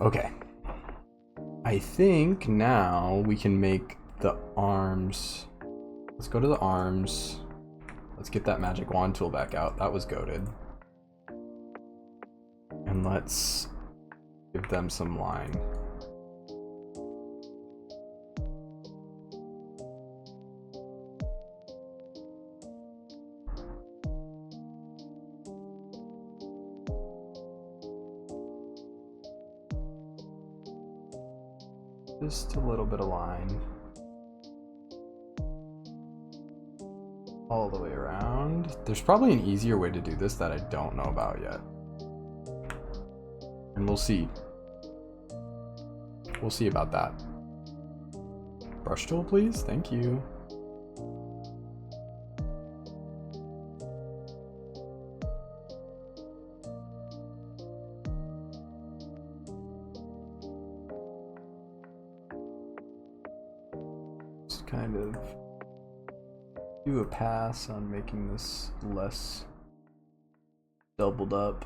Okay. I think now we can make the arms. Let's go to the arms. Let's get that magic wand tool back out. That was goated. And let's give them some line. Just a little bit of line. All the way around. There's probably an easier way to do this that I don't know about yet. And we'll see. We'll see about that. Brush tool, please. Thank you. Just kind of do a pass on making this less doubled up.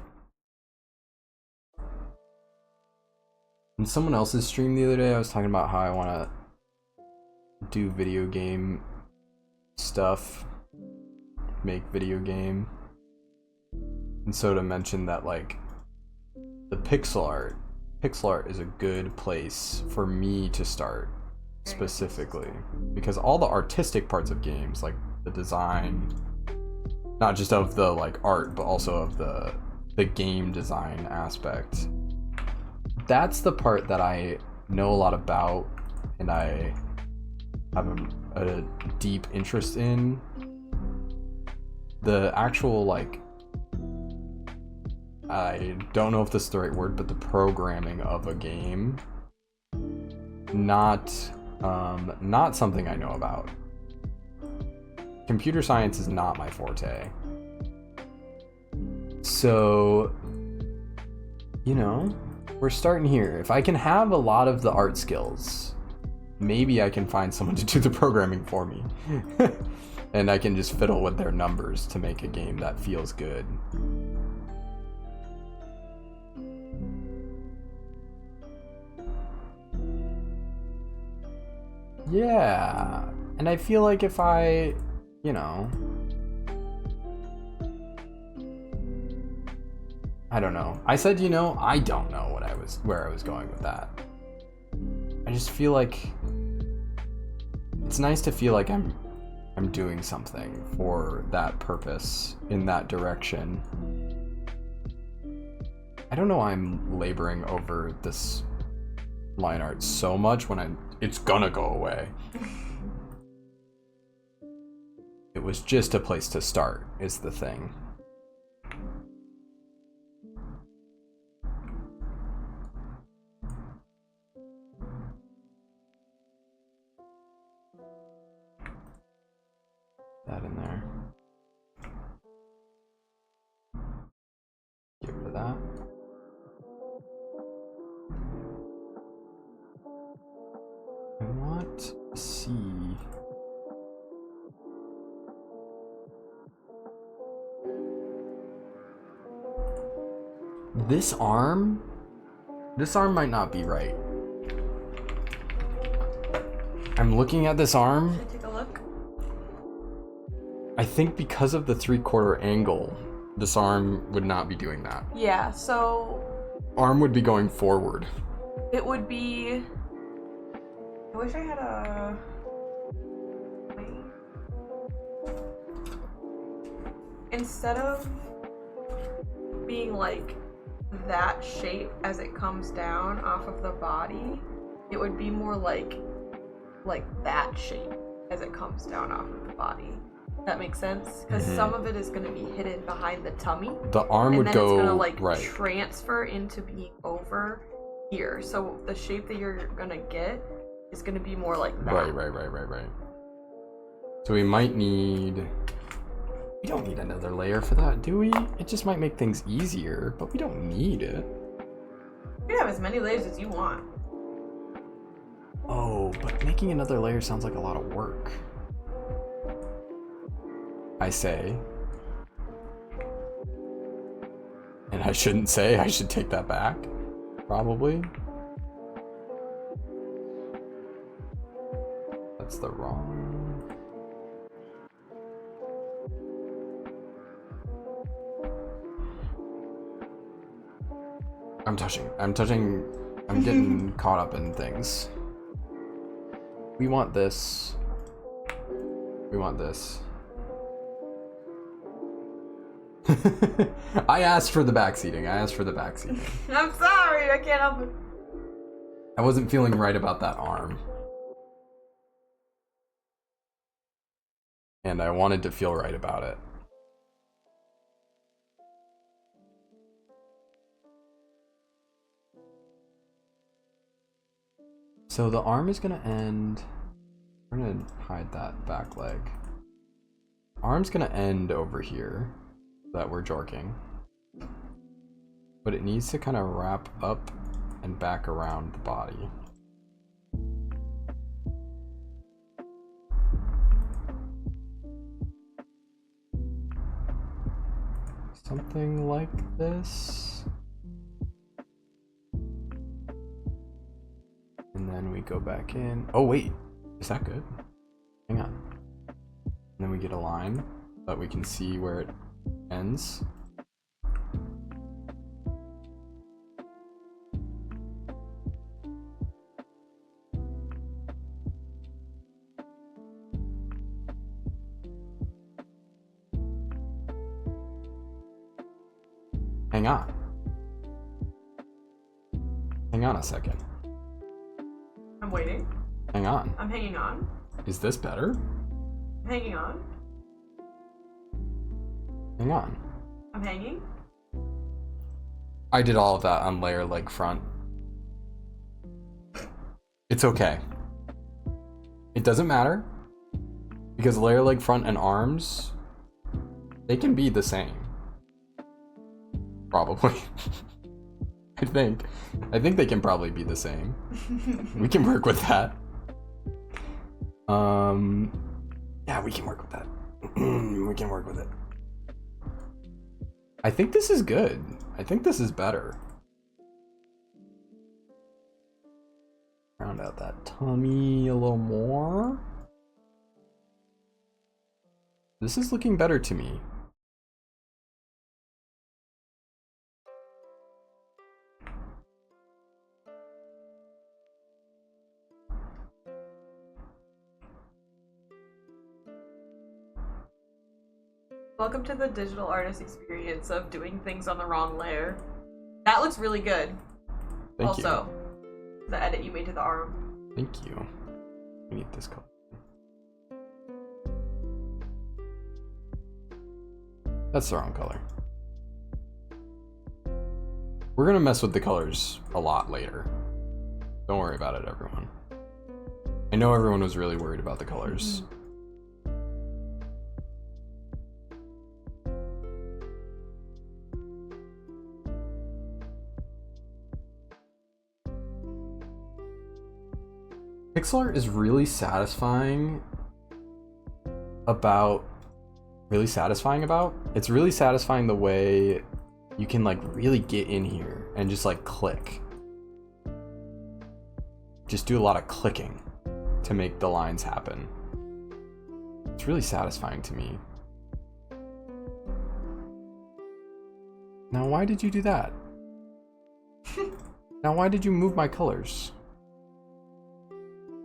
In someone else's stream the other day, I was talking about how I want to do video game stuff, make video game. And so to mention that, like, the pixel art is a good place for me to start specifically, because all the artistic parts of games, like the design, not just of the like art, but also of the game design aspect, that's the part that I know a lot about and I have a deep interest in. The actual, like, I don't know if this is the right word, but the programming of a game, not something I know about. Computer science is not my forte. So, you know, we're starting here. If I can have a lot of the art skills, maybe I can find someone to do the programming for me. And I can just fiddle with their numbers to make a game that feels good. Yeah, and I feel like if I, you know, I don't know. I said, you know, I don't know where I was going with that. I just feel like it's nice to feel like I'm doing something for that purpose in that direction. I don't know why I'm laboring over this line art so much when it's gonna go away. It was just a place to start, is the thing. That in there. Get rid of that. I want to see. This arm might not be right. I'm looking at this arm. Should I take a look? I think because of the 3/4 angle, this arm would not be doing that. Yeah, so Arm would be going forward. it would be. I wish I had a. instead of being like that shape as it comes down off of the body, it would be more like that shape as it comes down off of the body. That makes sense? Because some of it is going to be hidden behind the tummy. The arm would go, and then it's going to right. transfer into being over here. So the shape that you're going to get is going to be more like that. Right. So we might need... We don't need another layer for that, do we? It just might make things easier, but we don't need it. You can have as many layers as you want. Oh, but making another layer sounds like a lot of work. I say. And I shouldn't say, I should take that back. Probably. That's the wrong... I'm getting caught up in things. We want this. We want this. I asked for the back seating. I'm sorry, I can't help it. I wasn't feeling right about that arm. And I wanted to feel right about it. So the arm is gonna end. We're gonna hide that back leg. Arm's gonna end over here that we're jorking. But it needs to kind of wrap up and back around the body. Something like this. And then we go back in. Oh wait, is that good? Hang on. And then we get a line so that we can see where it ends. Hang on. Hang on a second. I'm waiting. Hang on. I'm hanging on. Is this better? I'm hanging on. Hang on. I'm hanging. I did all of that on layer leg front. It's okay. It doesn't matter. Because layer leg front and arms, they can be the same. Probably. I think they can probably be the same. We can work with that. Yeah, we can work with that. We can work with it. I think this is good. I think this is better. Round out that tummy a little more. This is looking better to me. Welcome to the digital artist experience of doing things on the wrong layer. That looks really good. Thank you. Also, the edit you made to the arm. Thank you. We need this color. That's the wrong color. We're gonna mess with the colors a lot later. Don't worry about it, everyone. I know everyone was really worried about the colors. Pixel art is really satisfying about... It's really satisfying the way you can like really get in here and just like click. Just do a lot of clicking to make the lines happen. It's really satisfying to me. Now why did you do that? Now why did you move my colors?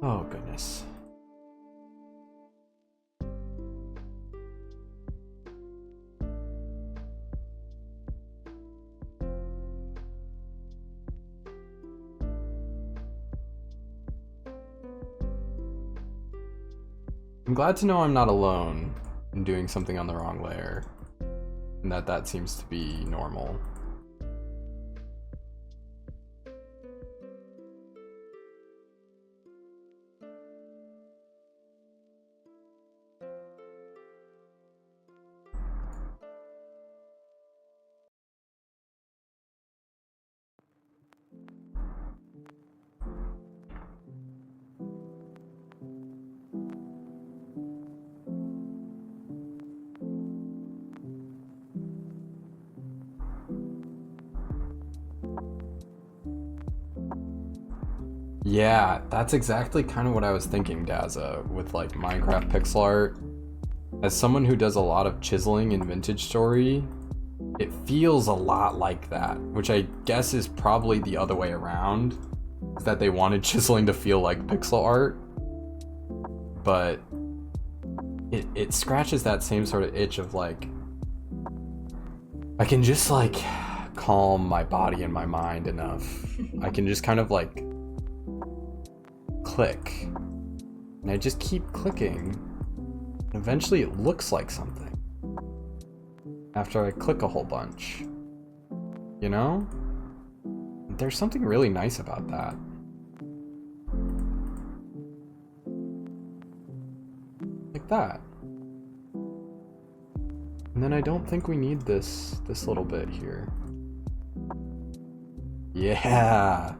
Oh goodness. I'm glad to know I'm not alone in doing something on the wrong layer, and that seems to be normal. Yeah, that's exactly kind of what I was thinking, Daza, with like Minecraft pixel art. As someone who does a lot of chiseling in Vintage Story, it feels a lot like that, which I guess is probably the other way around, is that they wanted chiseling to feel like pixel art, but it scratches that same sort of itch of like, I can just like calm my body and my mind enough. I can just kind of like click, and I just keep clicking. Eventually it looks like something after I click a whole bunch, you know? There's something really nice about that. Like that. And then I don't think we need this little bit here. Yeah.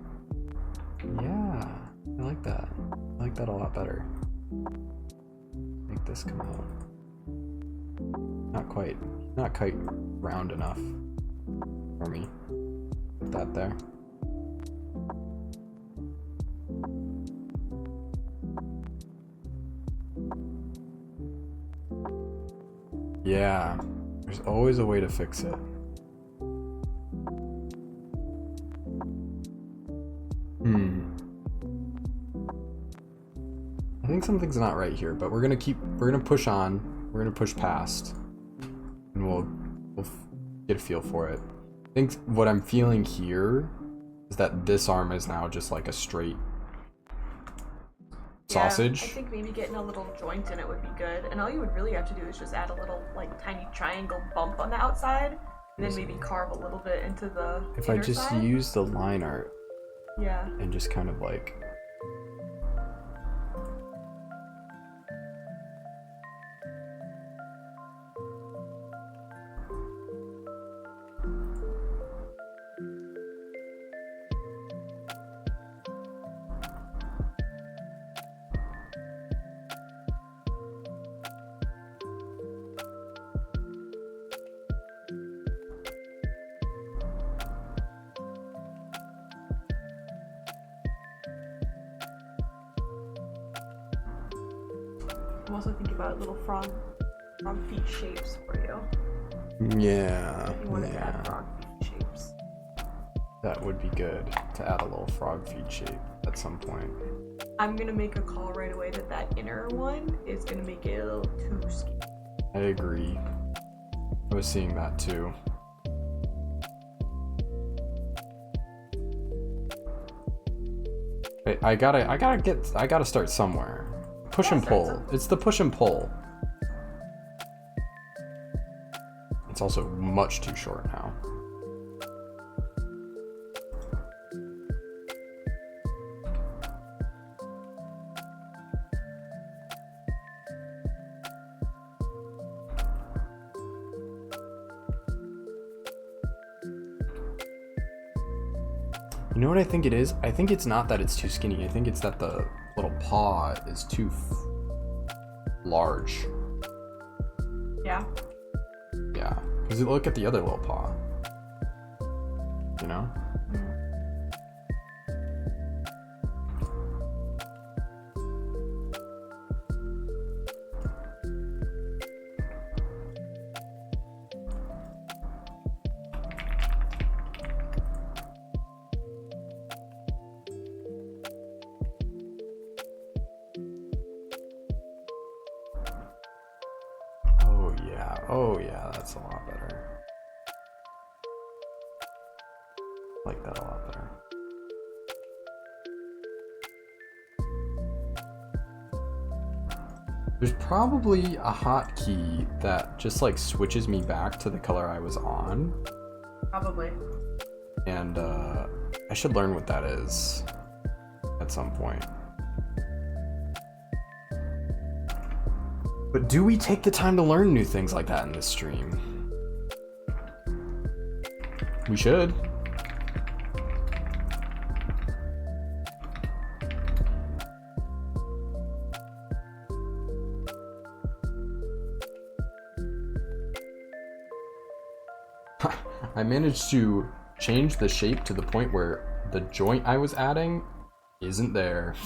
Yeah. I like that. I like that a lot better. Make this come out. Not quite round enough for me. Put that there. Yeah, there's always a way to fix it. I think something's not right here, but we're gonna push on, we're gonna push past, and we'll get a feel for it. I think what I'm feeling here is that this arm is now just like a straight sausage. Yeah, I think maybe getting a little joint in it would be good, and all you would really have to do is just add a little like tiny triangle bump on the outside, and then maybe carve a little bit into the If I just side. use the line art, yeah, and just kind of like, I'm also thinking about little frog feet shapes for you. yeah, If you wanted to add frog feet shapes. that would be good to add a little frog feet shape at some point. I'm gonna make a call right away that that inner one is gonna make it a little too skinny. I agree. I was seeing that too. I gotta start somewhere. Push and pull. It's the push and pull. It's also much too short now. You know what I think it is? I think it's not that it's too skinny. I think it's that the little paw is too large. Yeah. Yeah, because you look at the other little paw. You know? Oh yeah, that's a lot better. I like that a lot better. There's probably a hotkey that just like switches me back to the color I was on. Probably. And I should learn what that is at some point. But do we take the time to learn new things like that in this stream? We should. I managed to change the shape to the point where the joint I was adding isn't there.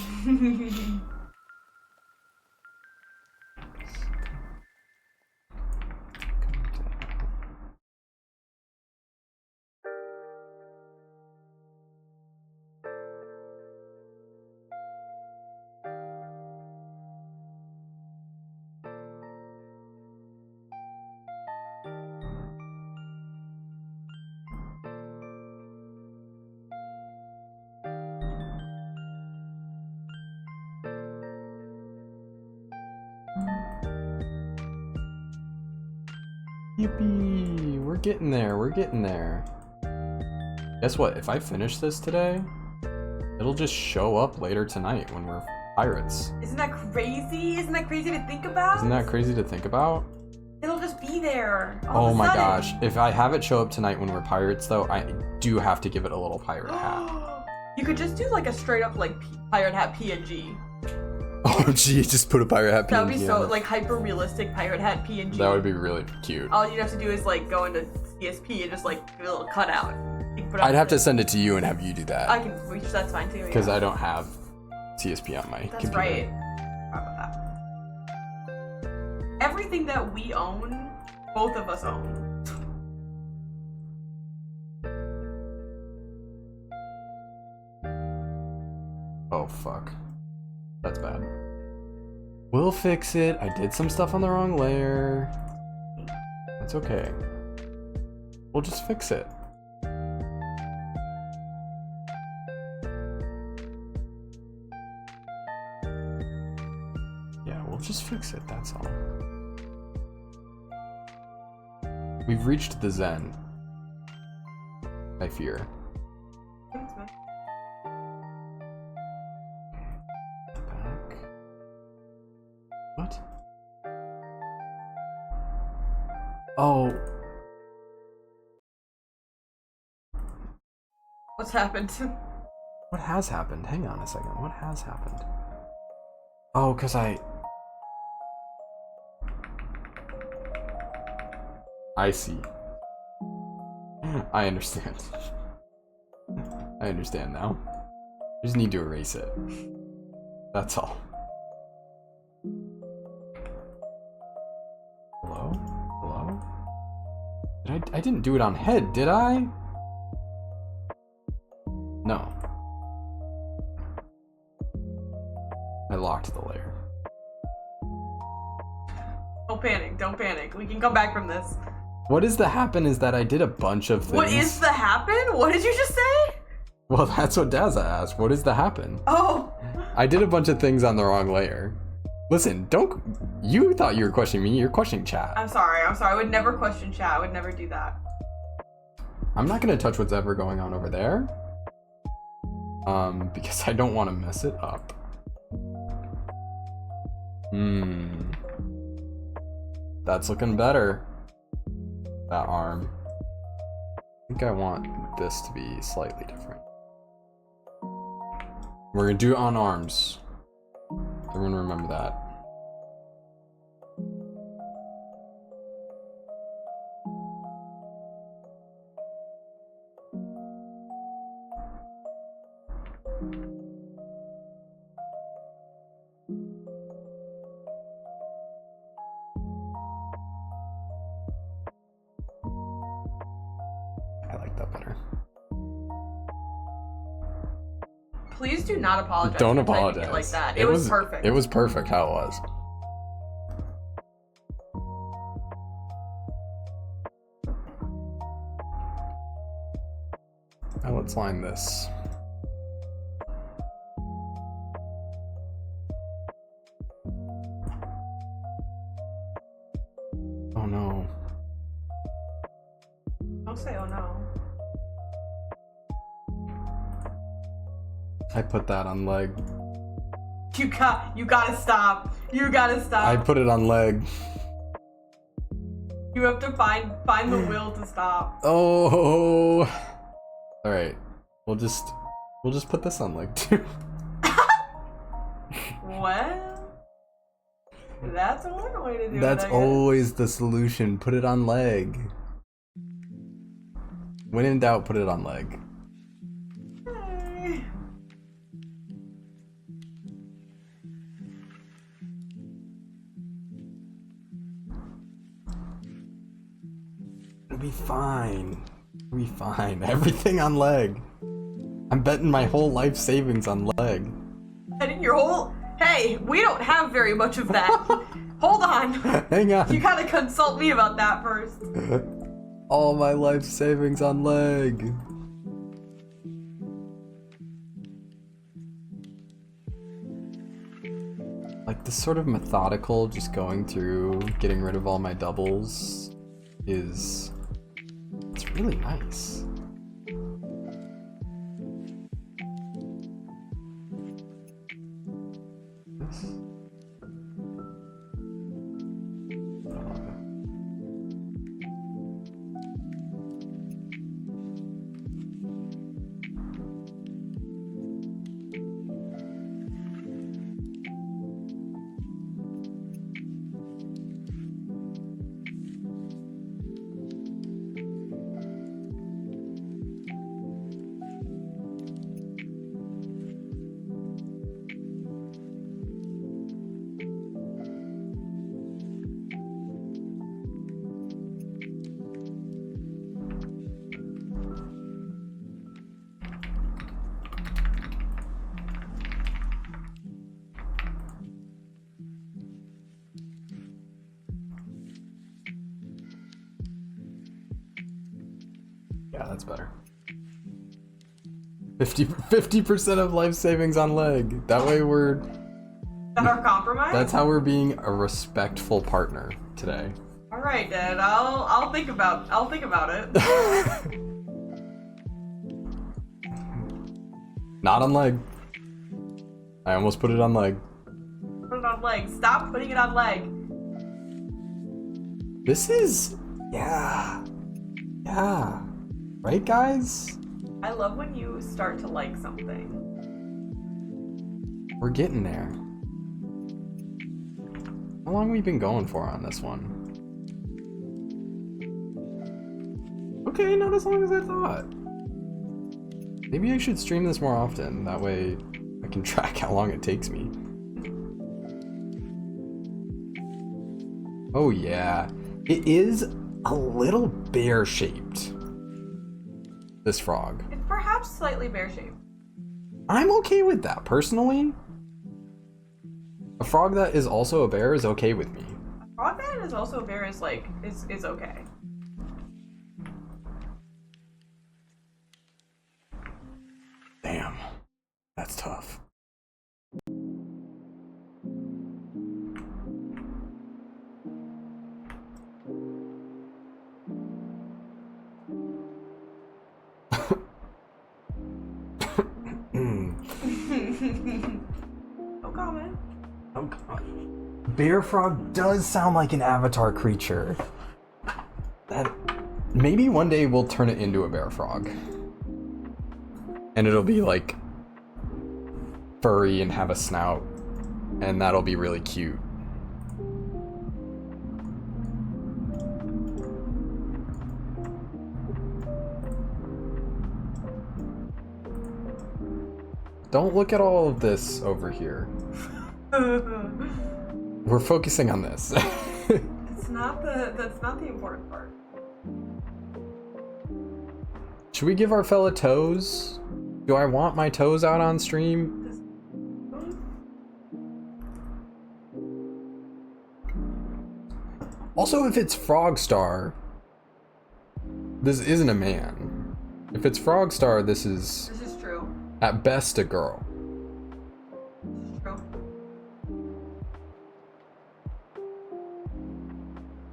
Yippee! We're getting there, we're getting there. Guess what? If I finish this today, it'll just show up later tonight when we're pirates. Isn't that crazy? Isn't that crazy to think about? Isn't that crazy to think about? It'll just be there. Oh my gosh. If I have it show up tonight when we're pirates, though, I do have to give it a little pirate hat. You could just do like a straight up like pirate hat PNG. Oh gee, just put a pirate hat PNG. That would be so on. like hyper realistic pirate hat PNG. That would be really cute. All you'd have to do is like go into CSP and just like do a little cutout. I'd have to send it to you and have you do that. I can reach. That's fine too. Because I don't have CSP on my That's computer. right. How about that? Everything that we own, both of us own. Oh fuck. That's bad. We'll fix it. I did some stuff on the wrong layer. That's okay. We'll just fix it. Yeah, we'll just fix it, that's all. We've reached the Zen. I fear. Thanks, man. Back. What? Oh. What's happened? What has happened? Hang on a second. What has happened? Oh, because I see. I understand. I understand now. I just need to erase it. That's all. Hello? Hello? I didn't do it on head, did I? No. I locked the layer. Don't panic, don't panic. We can come back from this. What is the happen is that I did a bunch of things. What is the happen? What did you just say? Well, that's what Daza asked. What is the happen? Oh. I did a bunch of things on the wrong layer. Listen, don't... You thought you were questioning me. You're questioning chat. I'm sorry. I would never question chat. I would never do that. I'm not going to touch what's ever going on over there. Because I don't want to mess it up. That's looking better. That arm. I think I want this to be slightly different. We're gonna do it on arms. Everyone remember that. I like that better. Please do not apologize. Don't for typing apologize. it like that. It was perfect. It was perfect how it was. Now let's line this. I put that on leg. You gotta stop. You gotta stop. I put it on leg. You have to find the will to stop. Oh. All right. We'll just put this on leg too. Well, that's one way to do it. That's always the solution. Put it on leg. When in doubt, put it on leg. Hey. It'll be fine. It'll be fine. Everything on leg. I'm betting my whole life savings on leg. Betting your whole... Hey, we don't have very much of that. Hold on. Hang on. You gotta consult me about that first. All my life savings on leg. Like this sort of methodical, just going through, getting rid of all my doubles it's really nice. Yeah, that's better. 50% of life savings on leg. That way we're... Is that our compromise? That's how we're being a respectful partner today. All right, Dad. I'll think about it. Not on leg. I almost put it on leg. Put it on leg. Stop putting it on leg. This is... Yeah. Yeah. Right, guys? I love when you start to like something. We're getting there. How long have we been going for on this one? Okay, not as long as I thought. Maybe I should stream this more often. That way I can track how long it takes me. Oh yeah. It is a little bear-shaped. This frog. It's perhaps slightly bear-shaped. I'm okay with that, personally. A frog that is also a bear is okay with me. A frog that is also a bear is okay. Damn. That's tough. No comment. Bear frog does sound like an avatar creature. That maybe one day we'll turn it into a bear frog. And it'll be like furry and have a snout. And that'll be really cute. Don't look at all of this over here. We're focusing on this. That's not the important part. Should we give our fella toes? Do I want my toes out on stream? Also, if it's FrogStar, this isn't a man. If it's FrogStar, this is true. At best a girl. This is true.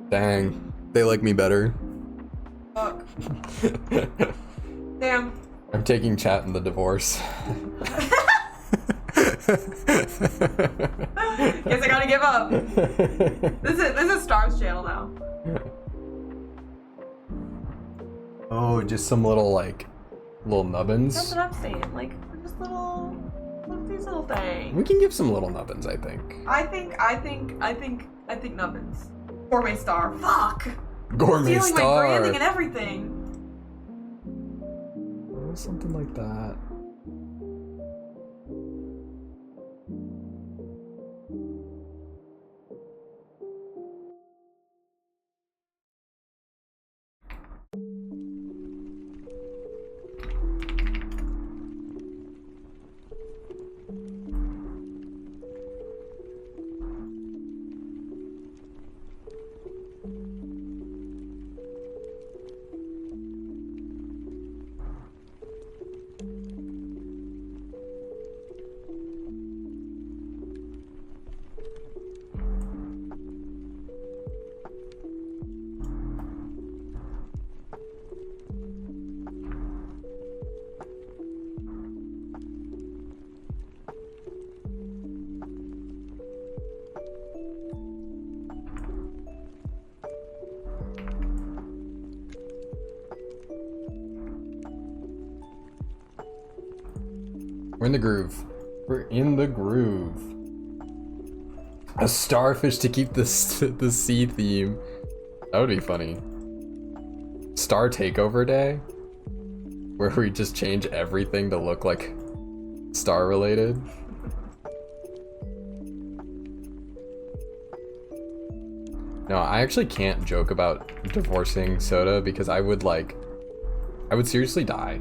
Dang, they like me better. Fuck. Damn. I'm taking chat in the divorce. Guess I gotta give up. This is Star's channel now. Oh, just some little like little nubbins. That's what I'm saying. Like just these little things. We can give some little nubbins, I think. I think nubbins. Gourmet Star. Fuck. Gourmet Stealing Star. my branding and everything. Oh, something like that. We're in the groove. We're in the groove. A starfish to keep the sea theme. That would be funny. Star Takeover Day, where we just change everything to look like star related. No, I actually can't joke about divorcing Soda because I would seriously die.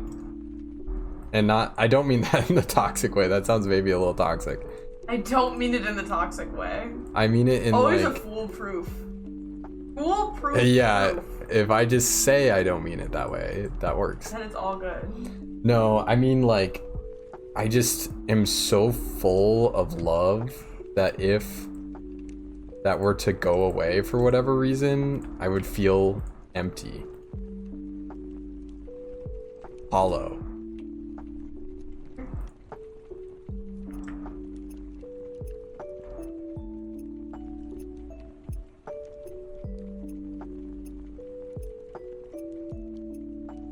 And I don't mean that in the toxic way. That sounds maybe a little toxic. I don't mean it in the toxic way. I mean it in always like... a foolproof. Foolproof. Yeah, proof. If I just say I don't mean it that way, that works. Then it's all good. No, I mean like, I just am so full of love that if that were to go away for whatever reason, I would feel empty. Hollow.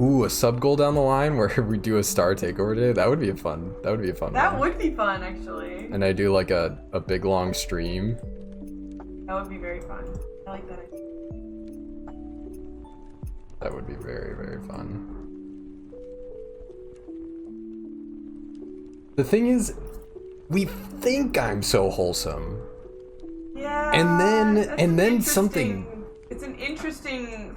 Ooh, a sub goal down the line where we do a star takeover day. That would be fun. That would be a fun That one. would be fun, actually. And I do like a big long stream. That would be very fun. I like that idea. That would be very, very fun. The thing is, we think I'm so wholesome. Yeah. And then something. It's an interesting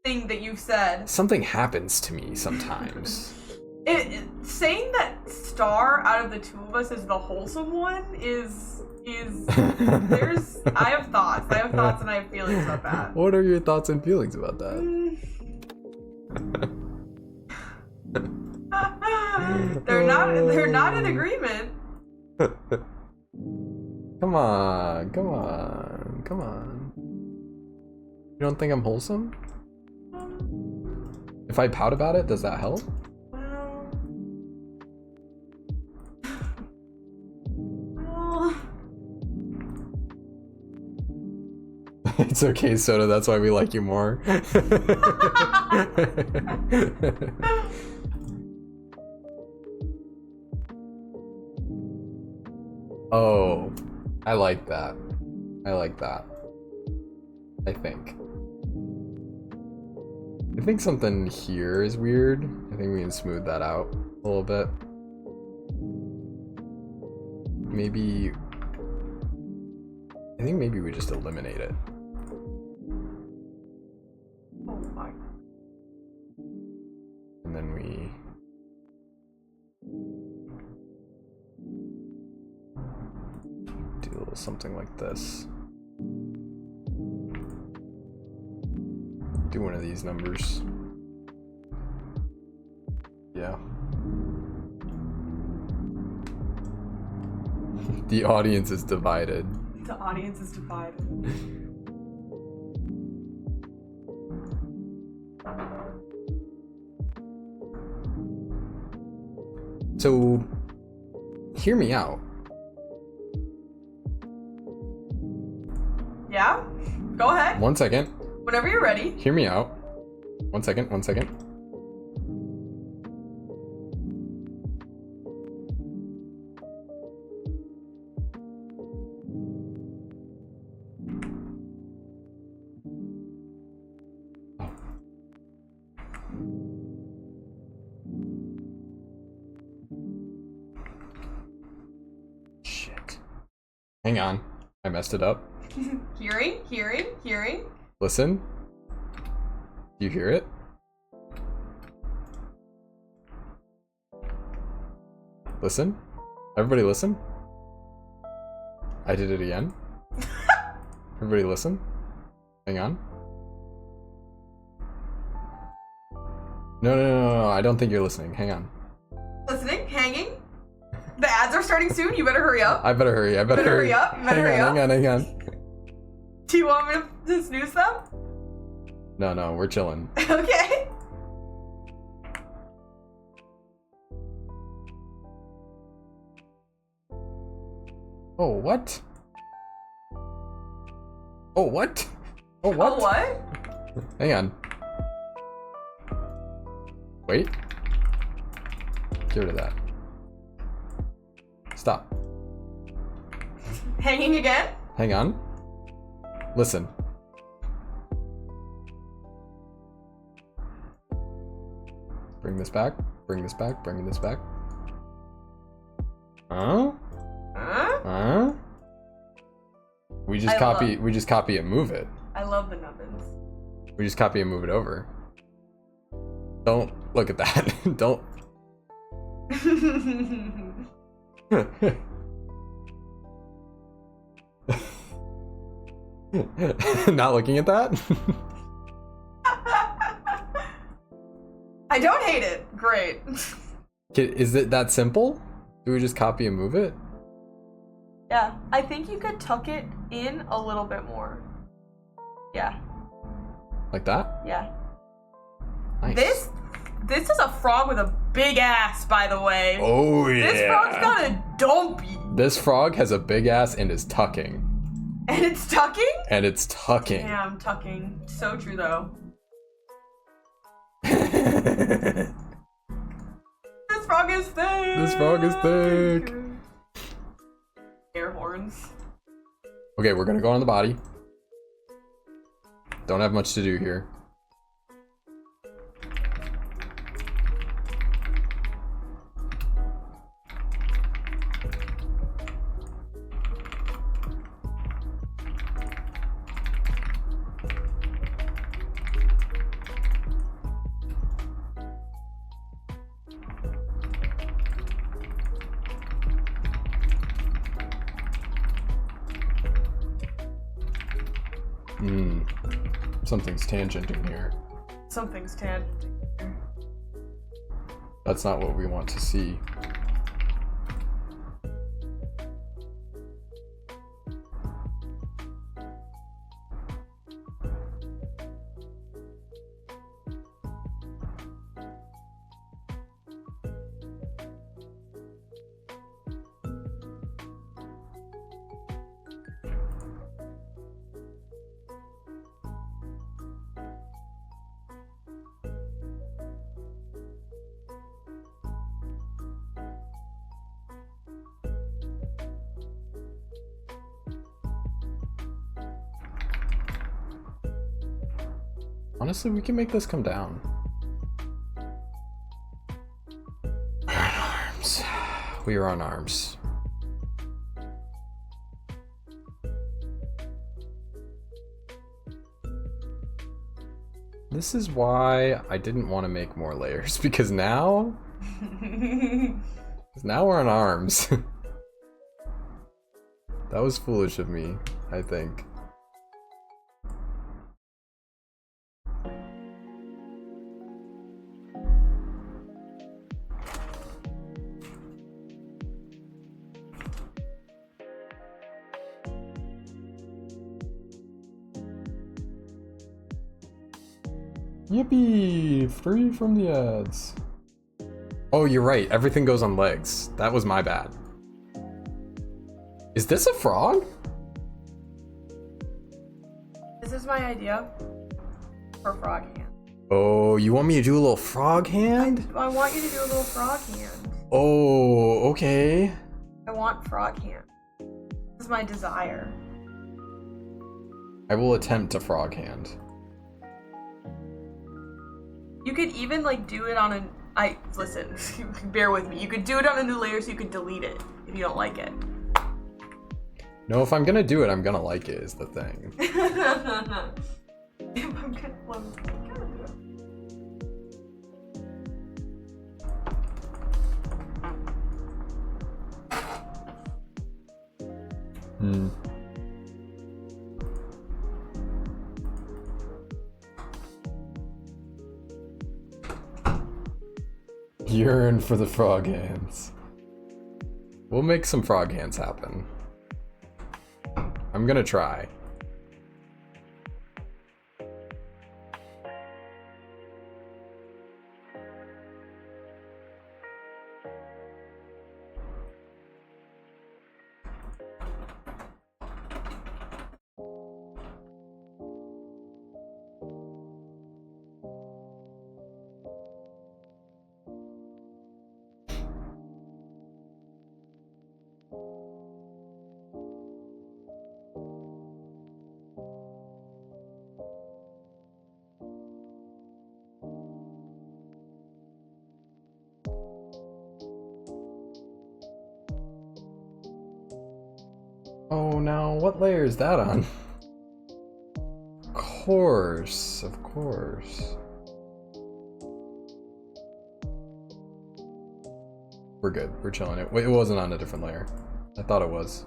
thing that you've said. Something happens to me sometimes. Saying that Star out of the two of us is the wholesome one is there's I have thoughts and I have feelings about that. What are your thoughts and feelings about that? They're not in agreement. Come on. You don't think I'm wholesome? If I pout about it, does that help? It's okay, Soda, that's why we like you more. Oh, I like that. I think something here is weird. I think we can smooth that out a little bit. I think maybe we just eliminate it. Oh my. And then we... do a little something like this. Do one of these numbers. Yeah. The audience is divided. The audience is divided. So, hear me out. Yeah? Go ahead. 1 second. Whenever you're ready. Hear me out. 1 second, 1 second. Shit. Hang on. I messed it up. Hearing. Listen. Do you hear it? Listen. Everybody listen. I did it again. Everybody listen. Hang on. No, I don't think you're listening. Hang on. Listening? Hanging? The ads are starting soon. You better hurry up. I better hurry. I better hurry. Hang on. Do you want me to snooze them? No, we're chilling. Okay. Oh, what? Oh, what? Oh, what? Oh, what? Hang on. Wait. Get rid of that. Stop. Hanging again? Hang on. Listen. Bring this back. Bring this back. Bring this back. Huh? Huh? We just copy and move it. I love the nubbins. We just copy and move it over. Don't look at that. Don't. Not looking at that? I don't hate it. Great. Is it that simple? Do we just copy and move it? Yeah, I think you could tuck it in a little bit more. Yeah. Like that? Yeah. Nice. This is a frog with a big ass, by the way. Oh yeah. This frog's got a dumpy. This frog has a big ass and is tucking. And it's tucking? And it's tucking. Damn, tucking. So true, though. This This frog is thick. This frog is thick. Air horns. Okay, we're gonna go on the body. Don't have much to do here. Something's tangenting here. Something's tan. That's not what we want to see. Honestly, we can make this come down. We're on arms. We are on arms. This is why I didn't want to make more layers, because now we're on arms. That was foolish of me, I think. Yippee! Free from the ads. Oh, you're right. Everything goes on legs. That was my bad. Is this a frog? This is my idea for frog hand. Oh, you want me to do a little frog hand? I want you to do a little frog hand. Oh, okay. I want frog hand. This is my desire. I will attempt a frog hand. You could even like do it on listen, bear with me. You could do it on a new layer so you could delete it if you don't like it. No, if I'm gonna do it, I'm gonna like it is the thing. If I'm gonna do it. Hmm. Yearn for the frog hands. We'll make some frog hands happen. I'm gonna try. Oh no, what layer is that on? Of course, of course. We're good, we're chilling it. Wait, it wasn't on a different layer. I thought it was.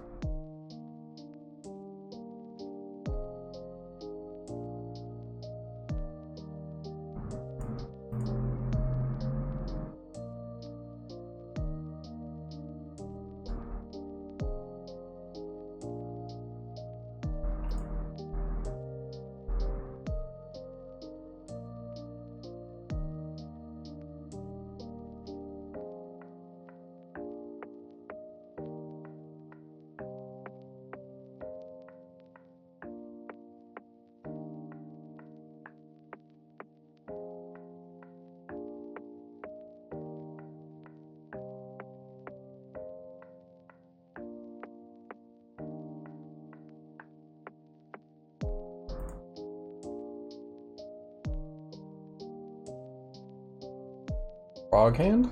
Frog hand?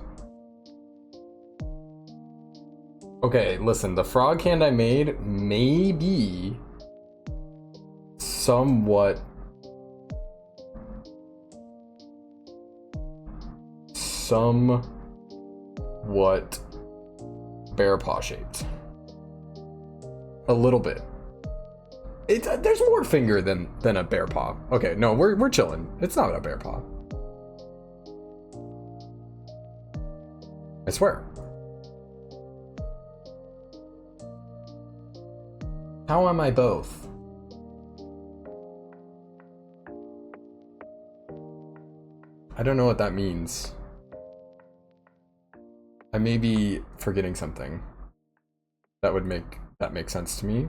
Okay, listen, the frog hand I made may be somewhat bear paw shaped. A little bit. There's more finger than a bear paw. Okay, no, we're chilling. It's not a bear paw. I swear. How am I both? I don't know what that means. I may be forgetting something that would make sense to me,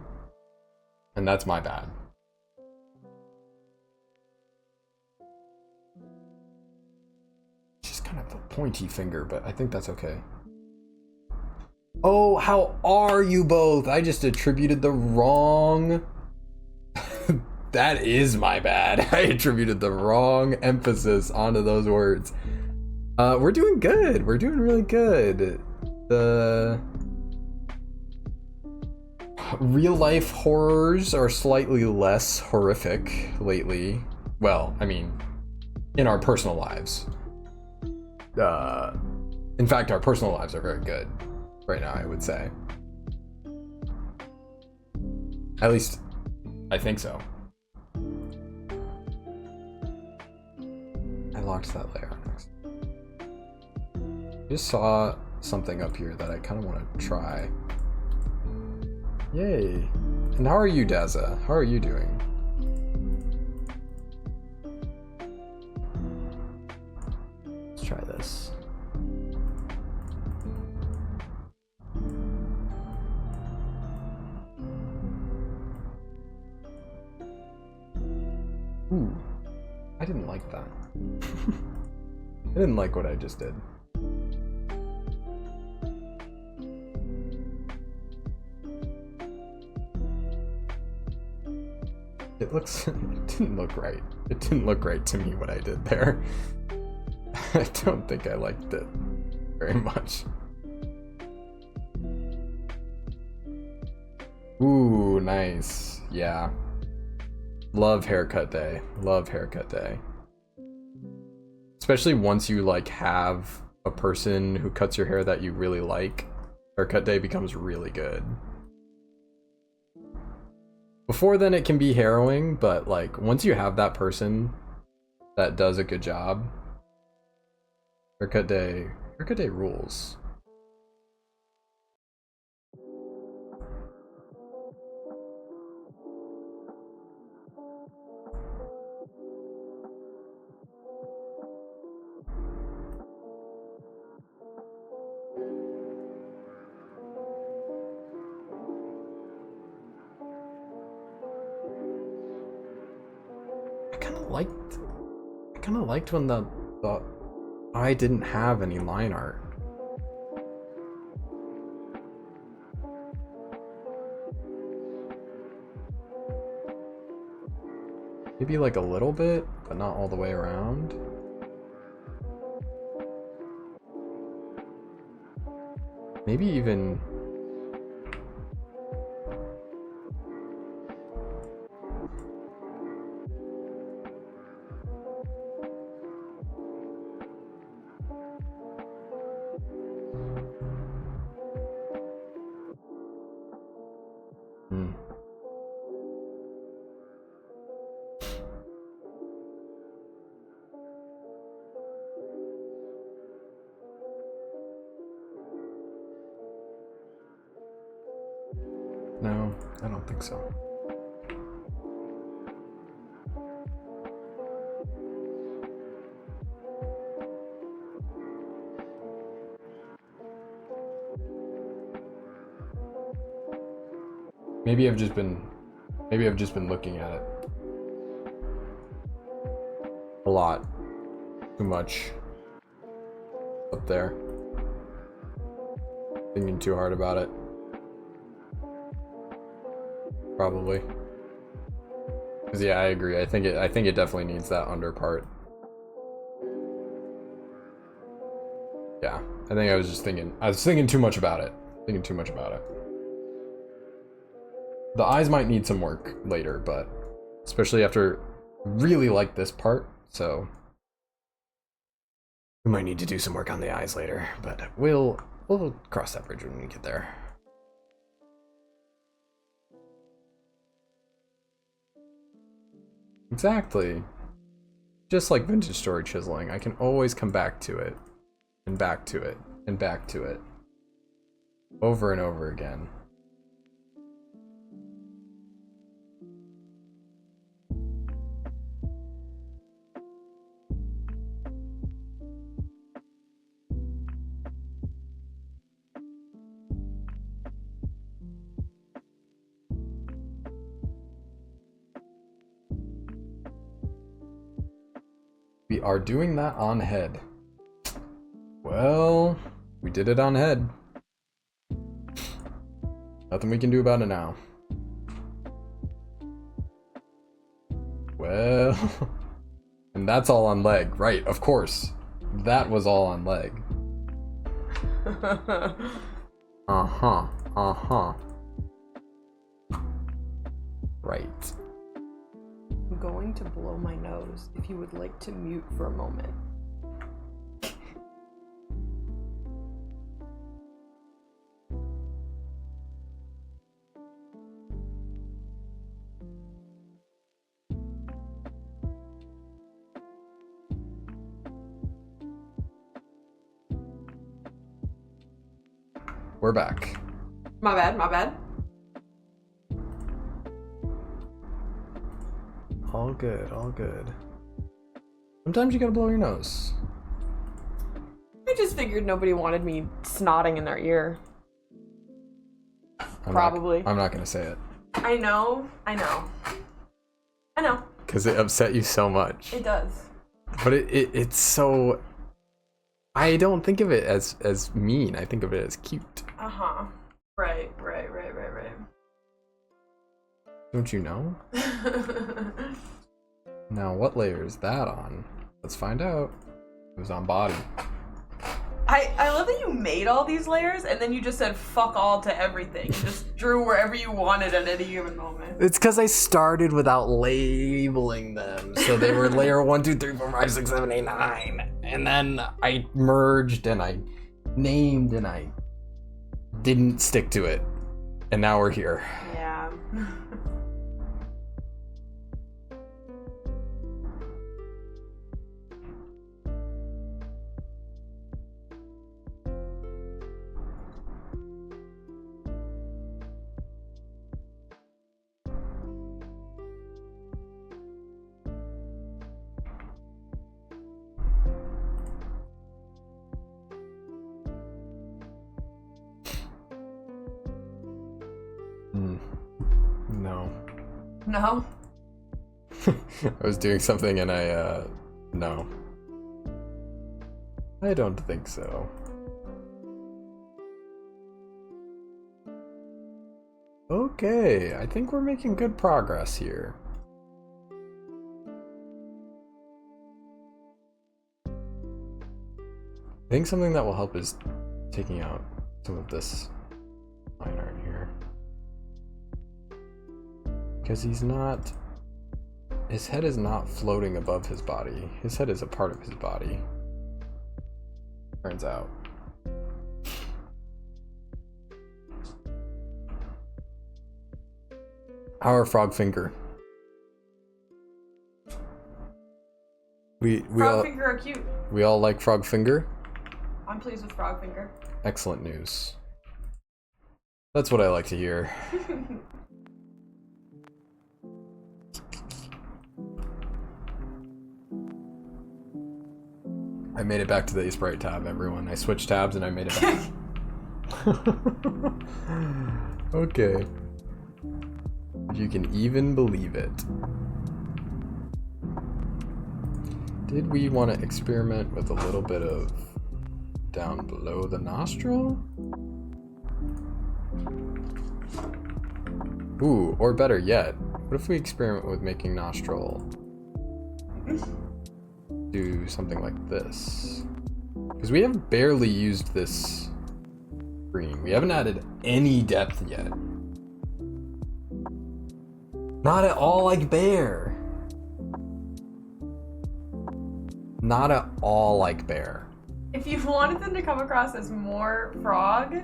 and that's my bad. Just kind of a pointy finger, but I think that's okay. Oh, how are you both? I just attributed the wrong... That is my bad. I attributed the wrong emphasis onto those words. We're doing good. We're doing really good. The real life horrors are slightly less horrific lately. Well, I mean, in our personal lives. In fact, our personal lives are very good right now, I would say. At least, I think so. I locked that layer next. Just saw something up here that I kind of want to try. Yay. And how are you, Daza? How are you doing? Let's try this. Ooh, I didn't like that. I didn't like what I just did. It didn't look right. It didn't look right to me what I did there. I don't think I liked it very much. Ooh, nice. Yeah. Love haircut day. Love haircut day. Especially once you like have a person who cuts your hair that you really like, haircut day becomes really good. Before then it can be harrowing, but like once you have that person that does a good job, haircut day rules. I kind of liked when the I didn't have any line art. Maybe like a little bit, but not all the way around. Maybe even... No, I don't think so. Maybe I've just been looking at it a lot too much up there. Thinking too hard about it. Probably. Cause yeah, I agree. I think it definitely needs that under part. Yeah, I think I was thinking too much about it. Thinking too much about it. The eyes might need some work later, but especially after really like this part, so we might need to do some work on the eyes later, but we'll cross that bridge when we get there. Exactly. Just like vintage story chiseling, I can always come back to it, and back to it, and back to it. Over and over again. We are doing that on head. Well, we did it on head. Nothing we can do about it now. Well, and that's all on leg, right? Of course, that was all on leg. Right. I'm going to blow my nose if you would like to mute for a moment. We're back. My bad, my bad. All good, all good. Sometimes you gotta blow your nose. I just figured nobody wanted me snotting in their ear. I'm Probably. I'm not gonna say it. I know. because it upset you so much. It does. But it's so... I don't think of it as mean. I think of it as cute. Uh-huh. Right. Don't you know? Now, what layer is that on? Let's find out. It was on body. I love that you made all these layers and then you just said fuck all to everything. You just drew wherever you wanted at any given moment. It's because I started without labeling them. So they were layer 1, 2, 3, 4, 5, 6, 7, 8, 9. And then I merged and I named and I didn't stick to it. And now we're here. Yeah. No. No? I was doing something and no. I don't think so. Okay, I think we're making good progress here. I think something that will help is taking out some of this line art here. Because he's not... His head is not floating above his body. His head is a part of his body. Turns out. Our frog finger. We Frog all finger are cute. we all like frog finger. I'm pleased with frog finger. Excellent news. That's what I like to hear. I made it back to the Aseprite tab, everyone. I switched tabs and I made it back. Okay. If you can even believe it. Did we want to experiment with a little bit of down below the nostril? Ooh, or better yet, what if we experiment with making nostril do something like this? Because we have barely used this green. We haven't added any depth yet. Not at all like bear. Not at all like bear. If you wanted them to come across as more frog,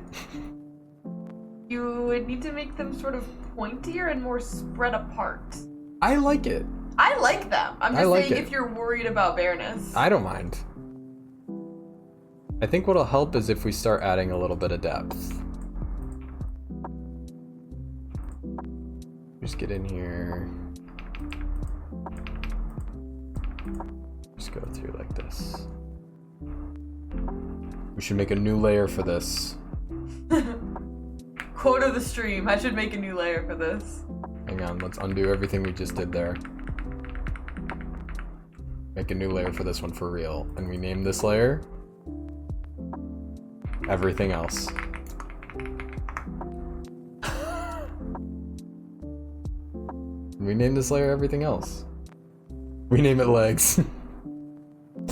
you would need to make them sort of pointier and more spread apart. I like it. I like them. I'm just like saying it. if you're worried about bareness. I don't mind. I think what'll help is if we start adding a little bit of depth. Just get in here. Just go through like this. We should make a new layer for this. Quote of the stream, I should make a new layer for this. Hang on, let's undo everything we just did there. Make a new layer for this one for real. And we name this layer everything else. We name this layer everything else. We name it legs.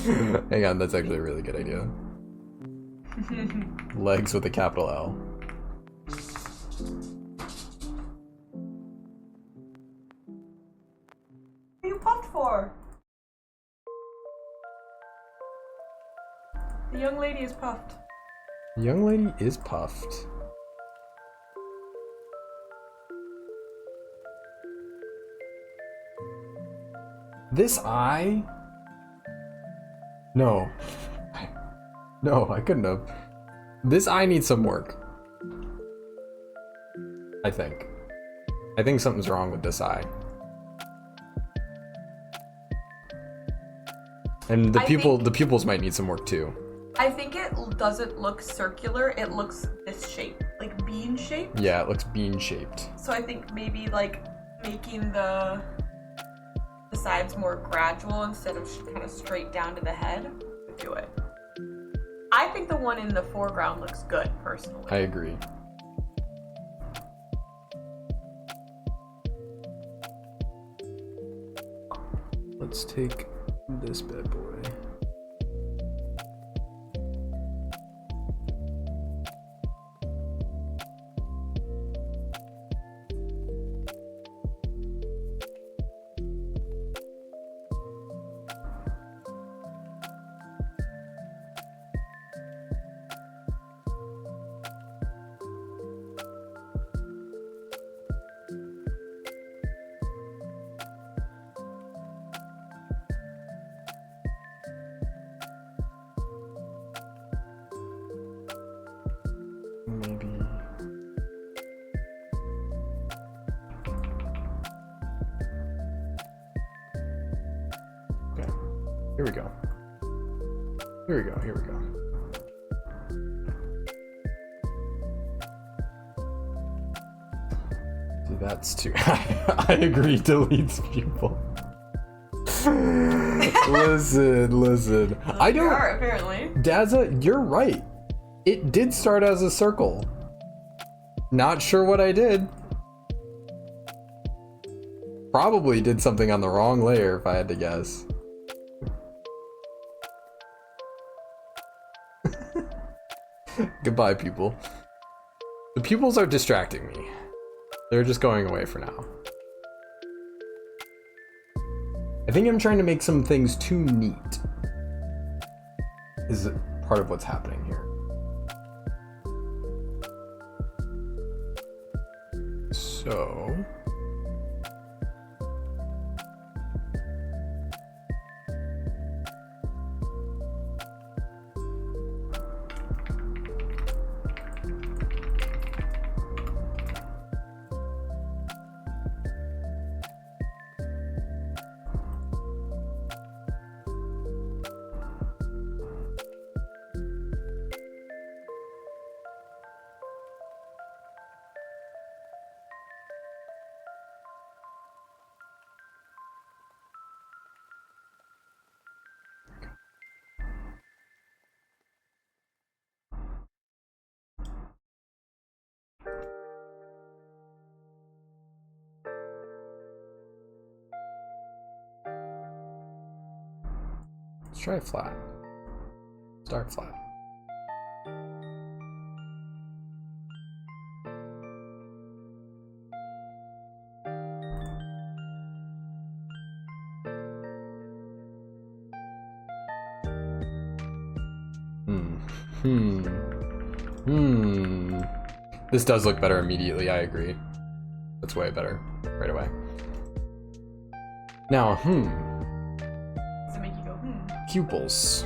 Hang on, that's actually a really good idea. Legs with a capital L. What are you puffed for? The young lady is puffed. The young lady is puffed. This eye? No. No, I couldn't have. This eye needs some work. I think. I think something's wrong with this eye. And the pupils might need some work too. I think it doesn't look circular, it looks this shape, like bean shaped. Yeah, it looks bean shaped. So I think maybe like making the the sides more gradual instead of kind of straight down to the head, do it. I think the one in the foreground looks good, personally. I agree. Let's take this bad boy. Maybe. Okay. Here we go. Here we go. Here we go. See, that's too. I agree. Deletes pupil. listen. I don't. Apparently. Dazza, you're right. It did start as a circle. Not sure what I did. Probably did something on the wrong layer if I had to guess. Goodbye, people. The pupils are distracting me. They're just going away for now. I think I'm trying to make some things too neat. Is part of what's happening here. So let's try flat. Start flat. This does look better immediately, I agree. That's way better right away. Now, Does it make you go, pupils.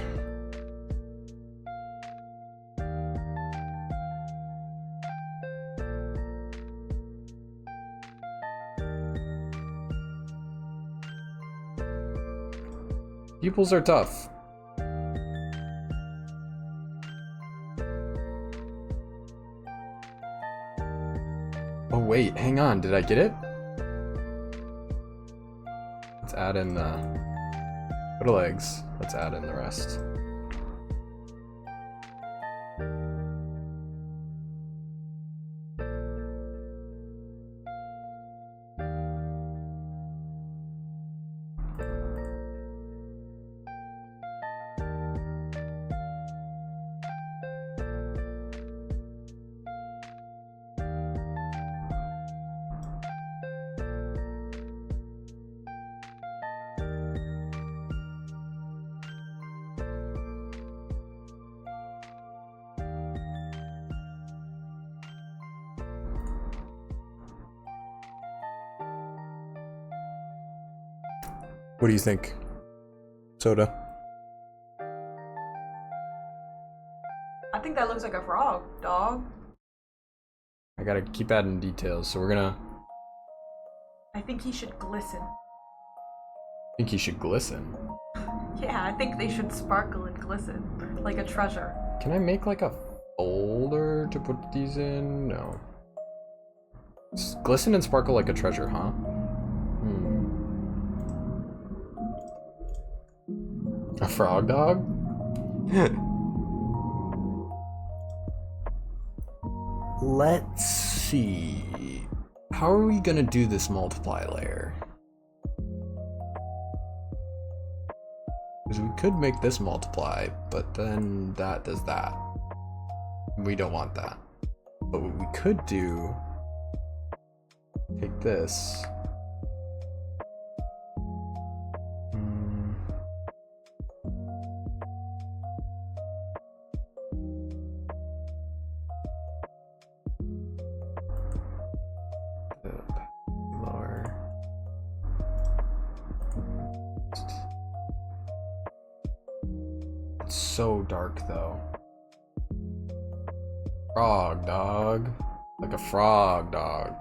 Pupils are tough. Oh wait, hang on, did I get it? Let's add in the little legs. Let's add in the rest. What do you think, Soda? I think that looks like a frog, dog. I gotta keep adding details, so we're gonna... I think he should glisten. think he should glisten. Yeah, I think they should sparkle and glisten, like a treasure. Can I make like a folder to put these in? No. Glisten and sparkle like a treasure, huh? A frog dog? Let's see. How are we gonna do this multiply layer? Because we could make this multiply, but then that does that. We don't want that. But what we could do, take this. Lower. It's so dark though. Frog dog. Like a frog dog.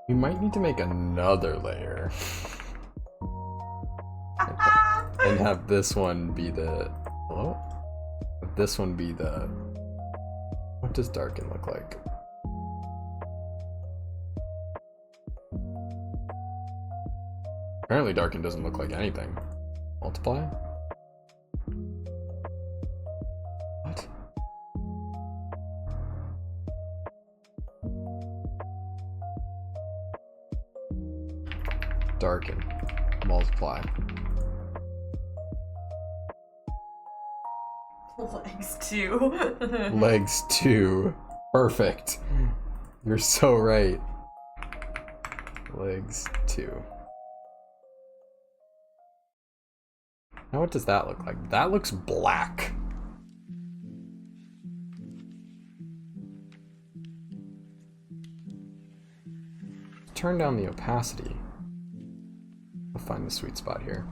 We might need to make another layer. And have this one be the... Hello? Have this one be the... What does darken look like? Apparently darken doesn't look like anything. Multiply? What? Darken. Multiply. Legs 2. Legs 2. Perfect. You're so right. Legs 2. Now what does that look like? That looks black. Turn down the opacity. I'll find the sweet spot here.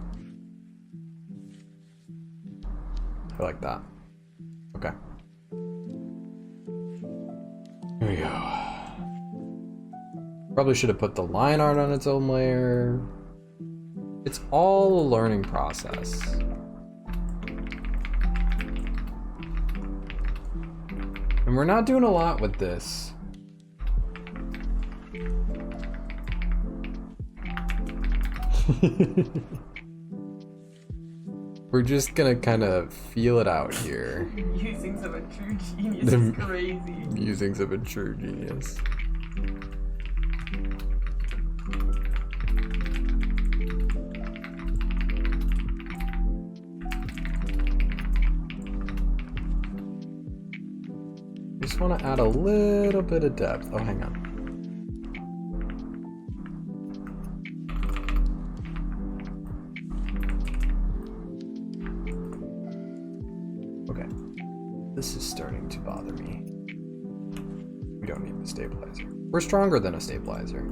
I like that. Okay. Here we go. Probably should have put the line art on its own layer. It's all a learning process. And we're not doing a lot with this. We're just gonna kind of feel it out here. Musings of a true genius is crazy. Musings of a true genius. Just want to add a little bit of depth. Oh, hang on. This is starting to bother me. We don't need the stabilizer. We're stronger than a stabilizer.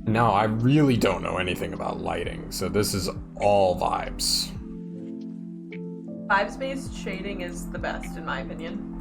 Now, I really don't know anything about lighting, so this is all vibes. Vibes-based shading is the best, in my opinion.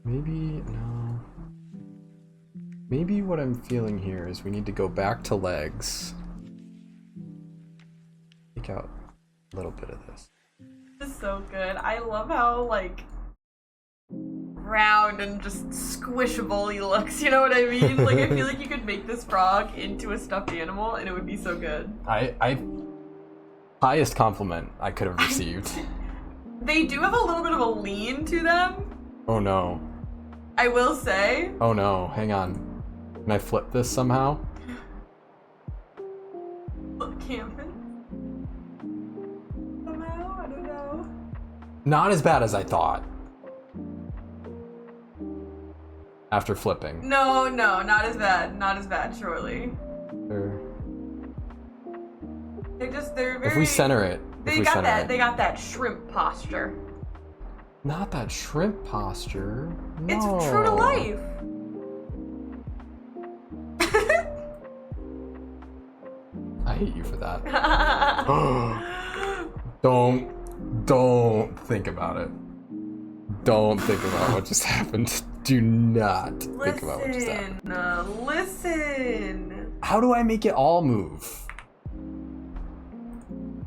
Maybe, no. Maybe what I'm feeling here is we need to go back to legs. Take out a little bit of this. This is so good. I love how, like, round and just squishable he looks, you know what I mean? Like, I feel like you could make this frog into a stuffed animal and it would be so good. I highest compliment I could have received. They do have a little bit of a lean to them. Oh no. I will say. Oh no, hang on. Can I flip this somehow? Camping? Somehow? I don't know. Not as bad as I thought. After flipping. No, not as bad. Not as bad, surely. They're very... If we center it. They got that shrimp posture. Not that shrimp posture. No. It's true to life. I hate you for that. Don't think about it. Don't think about what just happened. Do not think about what just happened. Listen. How do I make it all move?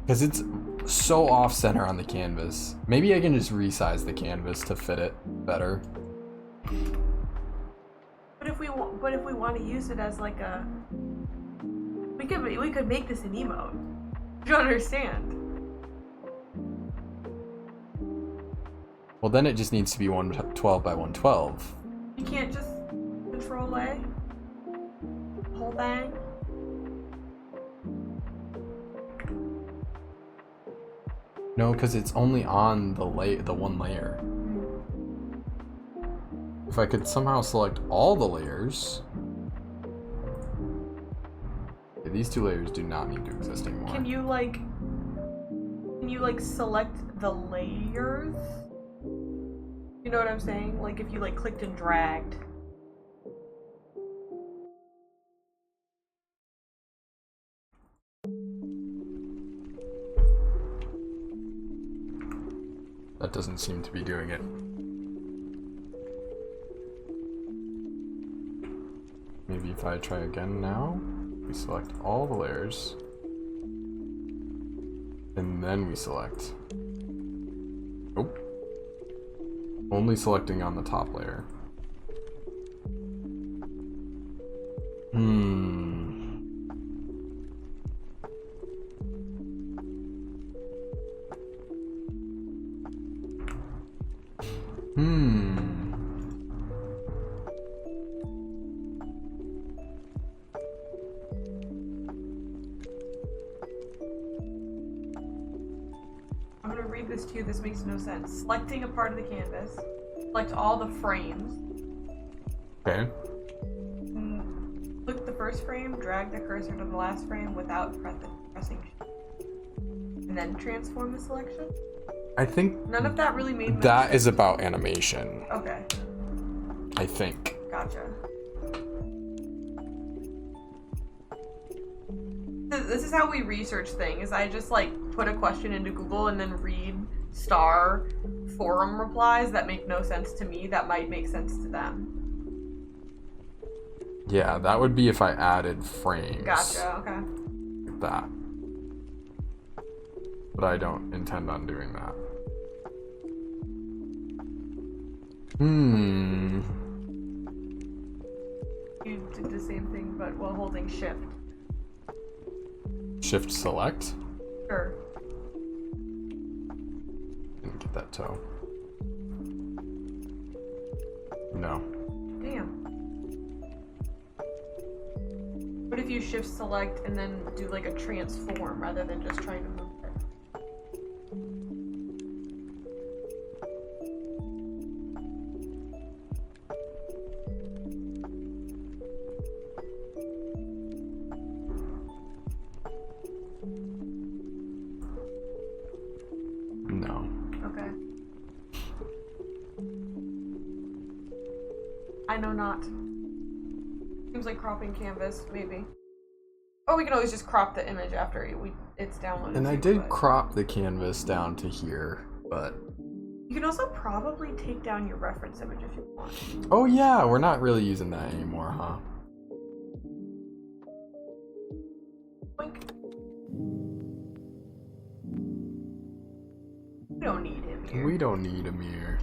Because it's so off center on the canvas. Maybe I can just resize the canvas to fit it better. But if we want to use it as like a, we could make this an emote. You don't understand? Well, then it just needs to be 112 by 112. You can't just Control A, whole thing. No, because it's only on the one layer. If I could somehow select all the layers. Okay, these two layers do not need to exist anymore. Can you like select the layers? You know what I'm saying? Like if you like clicked and dragged. That doesn't seem to be doing it. Maybe if I try again now, we select all the layers. And then we select. Nope. Only selecting on the top layer. I'm gonna read this to you. This makes no sense. Selecting a part of the canvas. Select all the frames. Okay. Click the first frame, drag the cursor to the last frame without pressing shift. And then transform the selection? I think none of that really made that sense. is about animation. Okay. I think. Gotcha. This is how we research things. I just like put a question into Google and then read star forum replies that make no sense to me that might make sense to them. Yeah, that would be if I added frames. Gotcha, okay. Like that. But I don't intend on doing that. You did the same thing, but while holding shift. Shift select? Sure. Didn't get that toe. No. Damn. What if you shift select and then do like a transform rather than just trying to move it? No. Okay. I know not. Seems like cropping canvas, maybe. Oh, we can always just crop the image after it's downloaded. And I did crop the canvas down to here, but You can also probably take down your reference image if you want. Oh yeah, we're not really using that anymore, huh? Boink. We don't need him here. We don't need him here.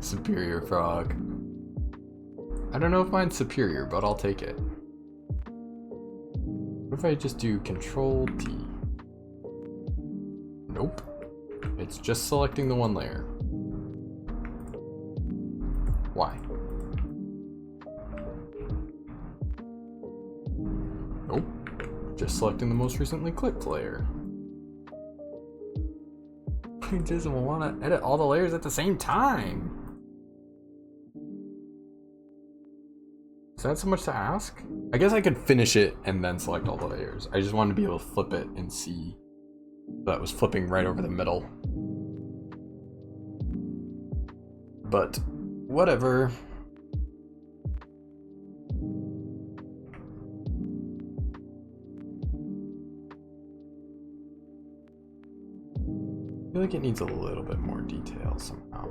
Superior frog. I don't know if mine's superior, but I'll take it. What if I just do Control T? Nope. It's just selecting the one layer. Why? Nope. Just selecting the most recently clicked layer. He doesn't want to edit all the layers at the same time. Is that so much to ask? I guess I could finish it and then select all the layers. I just wanted to be able to flip it and see that was flipping right over the middle. But whatever. I feel like it needs a little bit more detail somehow.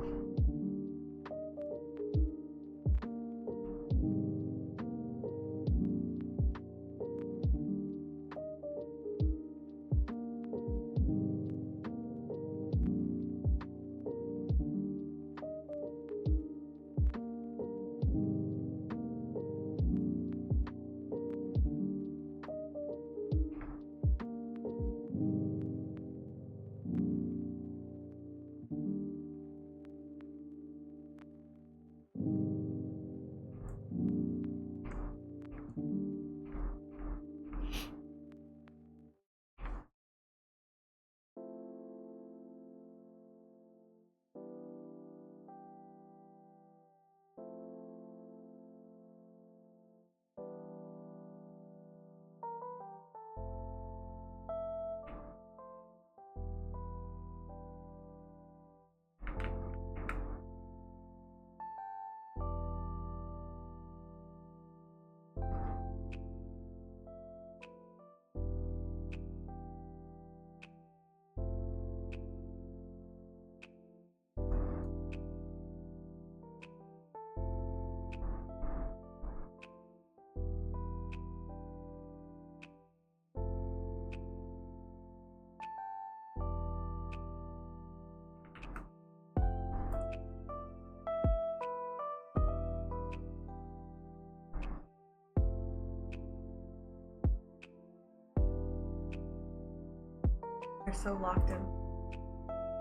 You're so locked in.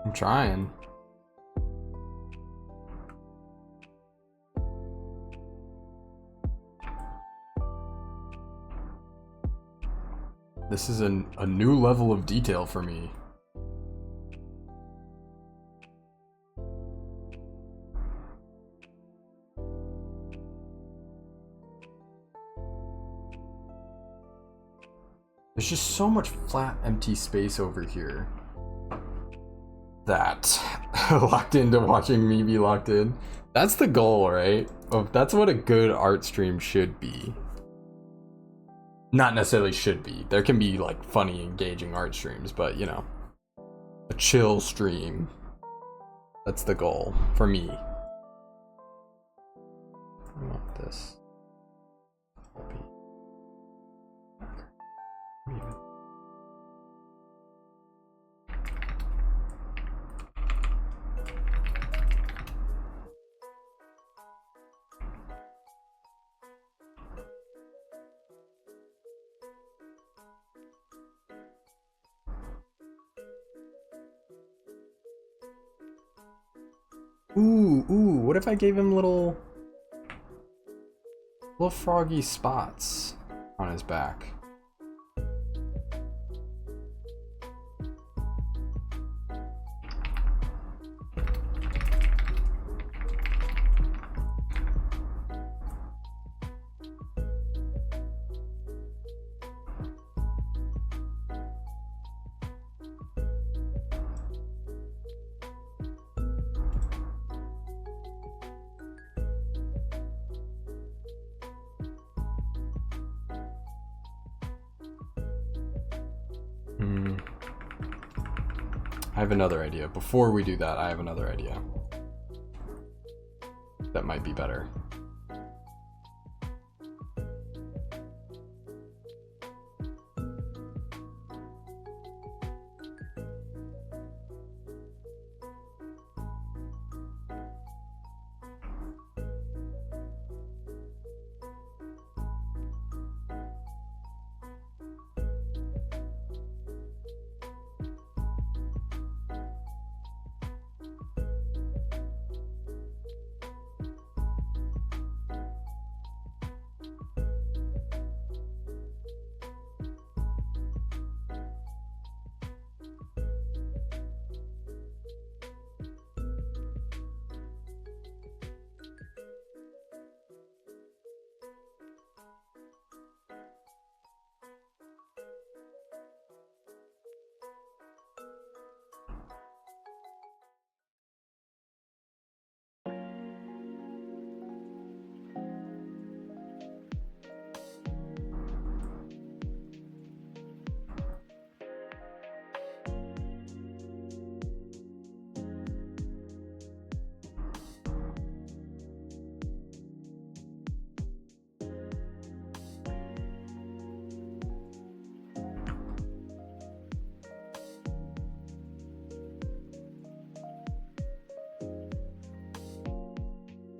I'm trying. This is a new level of detail for me. There's just so much flat, empty space over here that locked into watching me be locked in. That's the goal, right? That's what a good art stream should be. Not necessarily should be. There can be like funny, engaging art streams, but you know, a chill stream. That's the goal for me. I want this. Ooh, what if I gave him little froggy spots on his back? I have another idea. Before we do that, I have another idea. That might be better.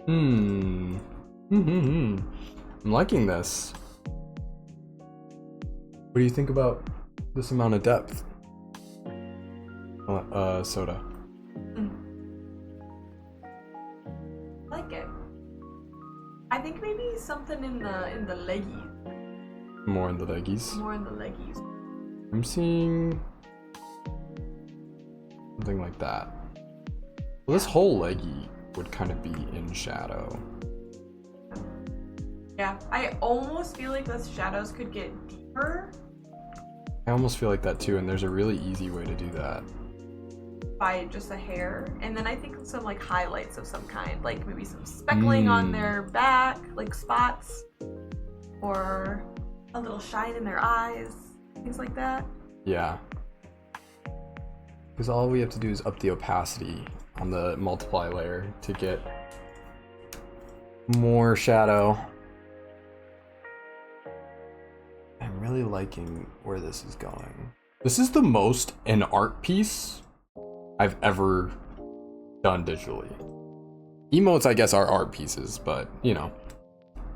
I'm liking this. What do you think about this amount of depth? Soda. I like it. I think maybe something in the leggies. More in the leggies. More in the leggies. I'm seeing something like that. Well, this whole leggy would kind of be in shadow. Yeah, I almost feel like the shadows could get deeper. I almost feel like that too, and there's a really easy way to do that. By just a hair, and then I think some like highlights of some kind, like maybe some speckling on their back, like spots, or a little shine in their eyes, things like that. Yeah. Because all we have to do is up the opacity on the multiply layer to get more shadow. I'm really liking where this is going. This is the most an art piece I've ever done digitally. Emotes, I guess, are art pieces, but, you know,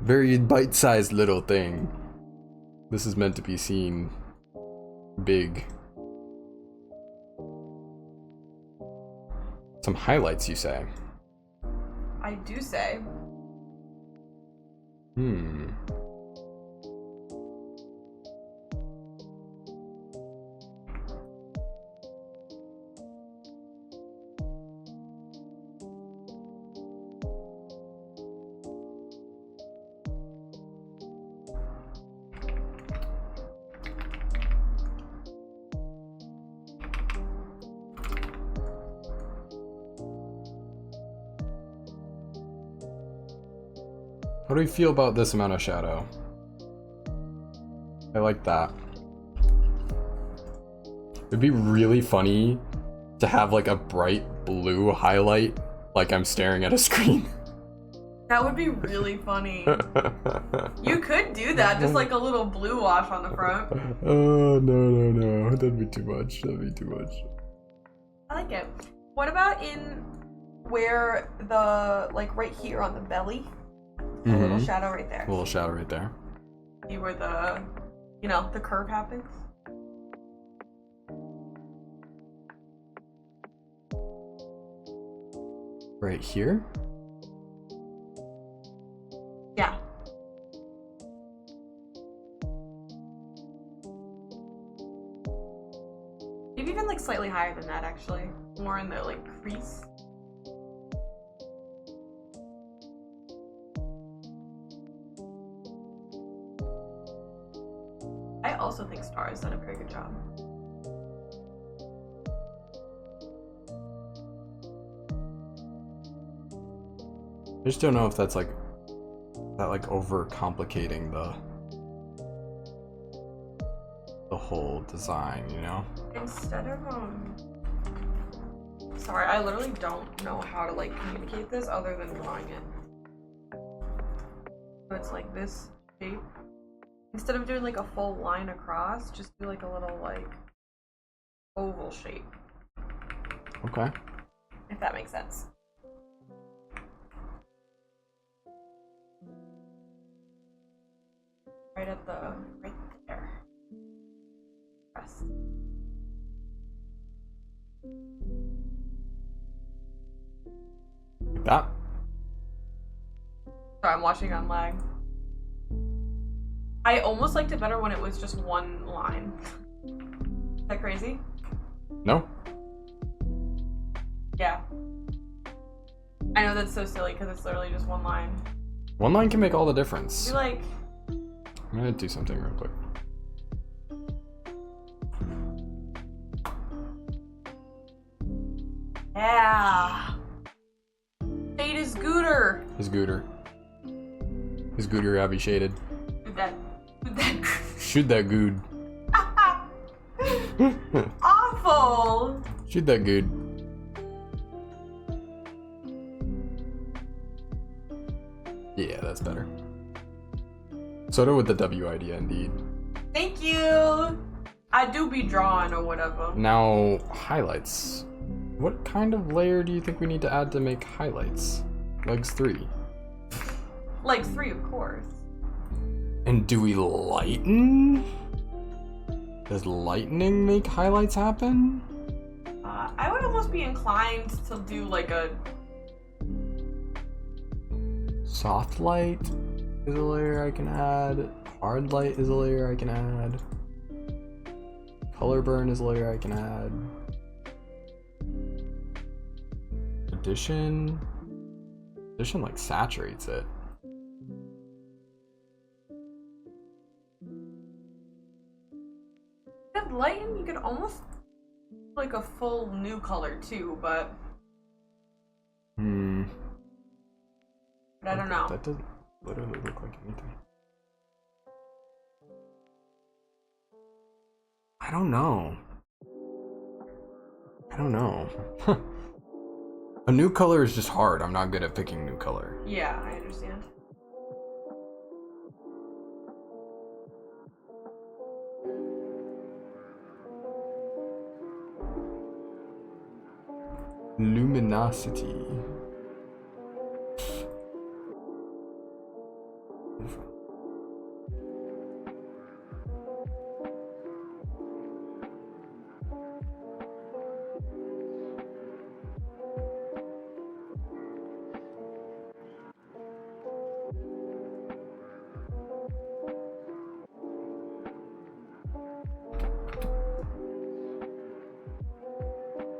very bite-sized little thing. This is meant to be seen big. Some highlights, you say? I do say. How do we feel about this amount of shadow? I like that. It'd be really funny to have like a bright blue highlight, like I'm staring at a screen. That would be really funny. You could do that, just like a little blue wash on the front. Oh, no. That'd be too much. I like it. What about in where the, like right here on the belly? A little shadow right there. A little shadow right there. See where the, you know, the curve happens? Right here? Yeah. Maybe even like slightly higher than that, actually. More in the like crease. I also think Star has done a very good job. I just don't know if that's like over complicating the whole design, you know? Instead of sorry, I literally don't know how to like communicate this other than drawing it. So it's like this shape. Instead of doing like a full line across, just do like a little like oval shape. Okay. If that makes sense. Right at the right there. Press. Like that. Sorry, I'm watching on lag. I almost liked it better when it was just one line. Is that crazy? No. Yeah. I know that's so silly because it's literally just one line. One line can make all the difference. You're like... I'm gonna do something real quick. Yeah. Shade is gooder. His gooter. His gooter have shaded. Shoot that good. Awful. Shoot that good. Yeah, that's better. Soda with the W idea, indeed. Thank you. I do be drawing or whatever. Now, highlights. What kind of layer do you think we need to add to make highlights? Legs 3. Legs 3, of course. And do we lighten? Does lightning make highlights happen? I would almost be inclined to do like a... Soft light is a layer I can add. Hard light is a layer I can add. Color burn is a layer I can add. Addition like saturates it. With lighten, you could almost like a full new color too, but I don't know. That doesn't literally look like anything. I don't know. A new color is just hard. I'm not good at picking new color. Yeah, I understand. Luminosity.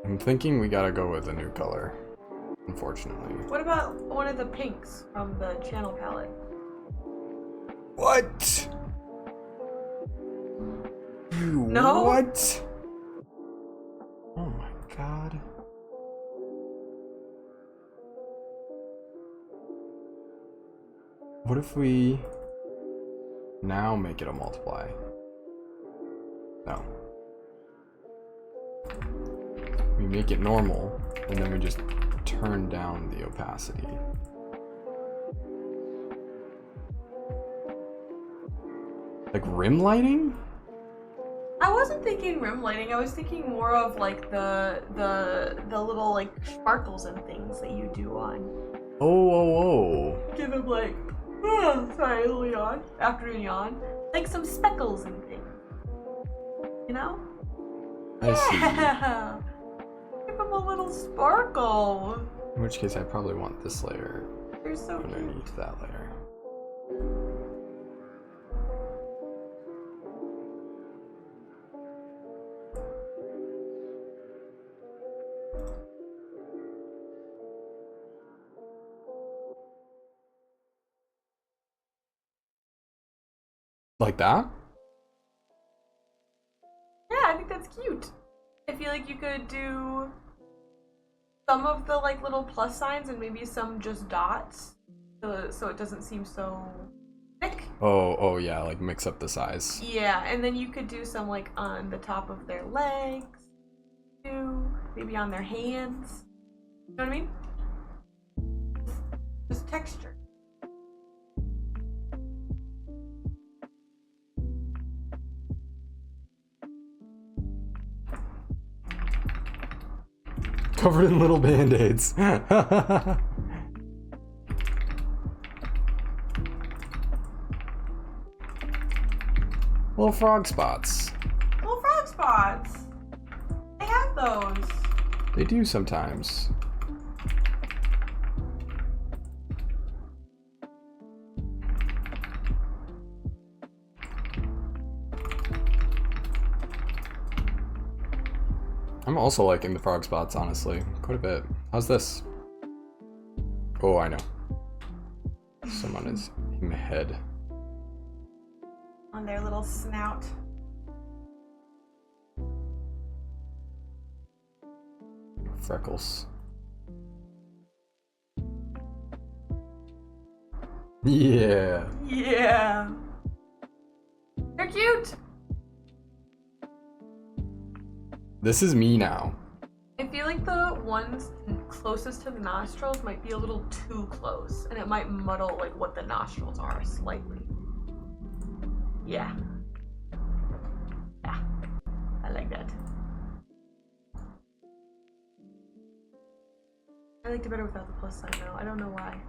I'm thinking we gotta go with a new color, unfortunately. What about one of the pinks from the channel palette? What? No? What? Oh my god. What if we now make it a multiply? No. We make it normal, and then we just turn down the opacity. Like rim lighting? I wasn't thinking rim lighting. I was thinking more of like the little like sparkles and things that you do on. Oh. Give him like, sorry, a little yawn. Afternoon yawn. Like some speckles and things. You know? I see. Yeah. Give him a little sparkle. In which case I probably want this layer You're so underneath cute. that layer. Like that? Yeah, I think that's cute. I feel like you could do some of the like little plus signs and maybe some just dots, so it doesn't seem so thick. Oh yeah, like mix up the size. Yeah, and then you could do some like on the top of their legs, too. Maybe on their hands. You know what I mean? Just texture. Covered in little band-aids. Little frog spots. Little frog spots. They have those. They do sometimes. I'm also liking the frog spots, honestly. Quite a bit. How's this? Oh, I know. Someone is in the head. On their little snout. Freckles. Yeah. Yeah. They're cute. This is me now. I feel like the ones closest to the nostrils might be a little too close, and it might muddle like what the nostrils are slightly. Yeah. Yeah. I like that. I liked it better without the plus sign though. I don't know why.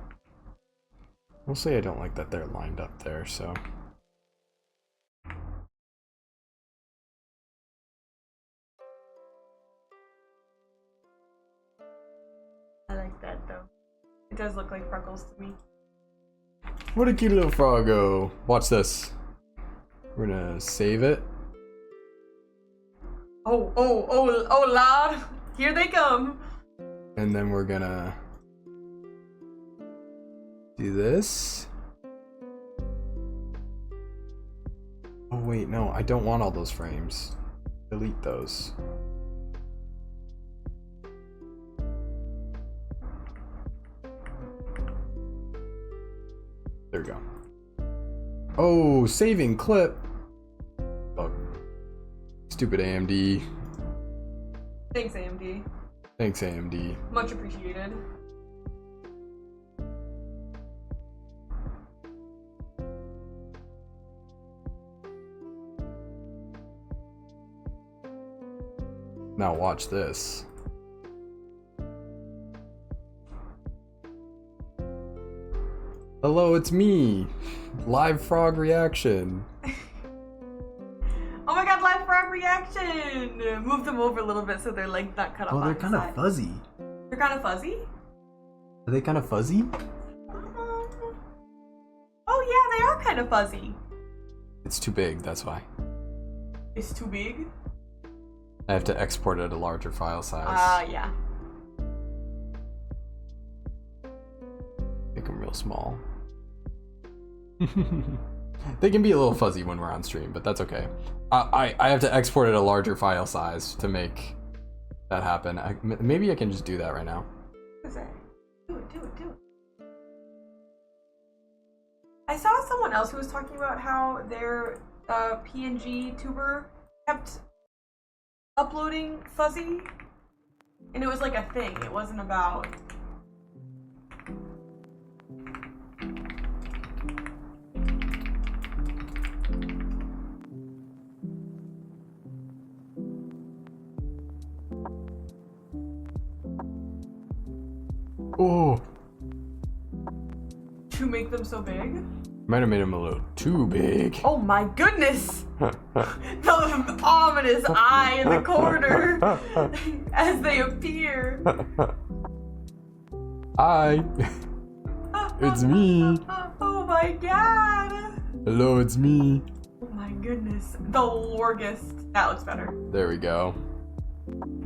Mostly I don't like that they're lined up there, so. I like that though. It does look like freckles to me. What a cute little froggo. Watch this. We're gonna save it. Oh, Lord. Here they come. And then we're gonna do this. Oh wait, no, I don't want all those frames. Delete those. There we go. Oh, saving clip. Oh, stupid AMD. Thanks, AMD. Thanks, AMD. Much appreciated. Now watch this. Hello, it's me. Live frog reaction. Oh my god, live frog reaction! Move them over a little bit so they're like not cut off. Oh, they're on the kind of side. fuzzy. They're kind of fuzzy? Are they kind of fuzzy? Oh yeah, they are kind of fuzzy. It's too big, that's why. It's too big? I have to export it a larger file size. Yeah. Make them real small. They can be a little fuzzy when we're on stream, but that's okay. I have to export it a larger file size to make that happen. Maybe I can just do that right now. What is that? Do it. I saw someone else who was talking about how their PNGTuber kept uploading fuzzy, and it was like a thing. It wasn't about. Oh, To make them so big? might have made them a little too big. Oh my goodness! The ominous eye in the corner as they appear. Hi, it's me. Oh my god! Hello, it's me. Oh my goodness. The Lorgest. That looks better. There we go.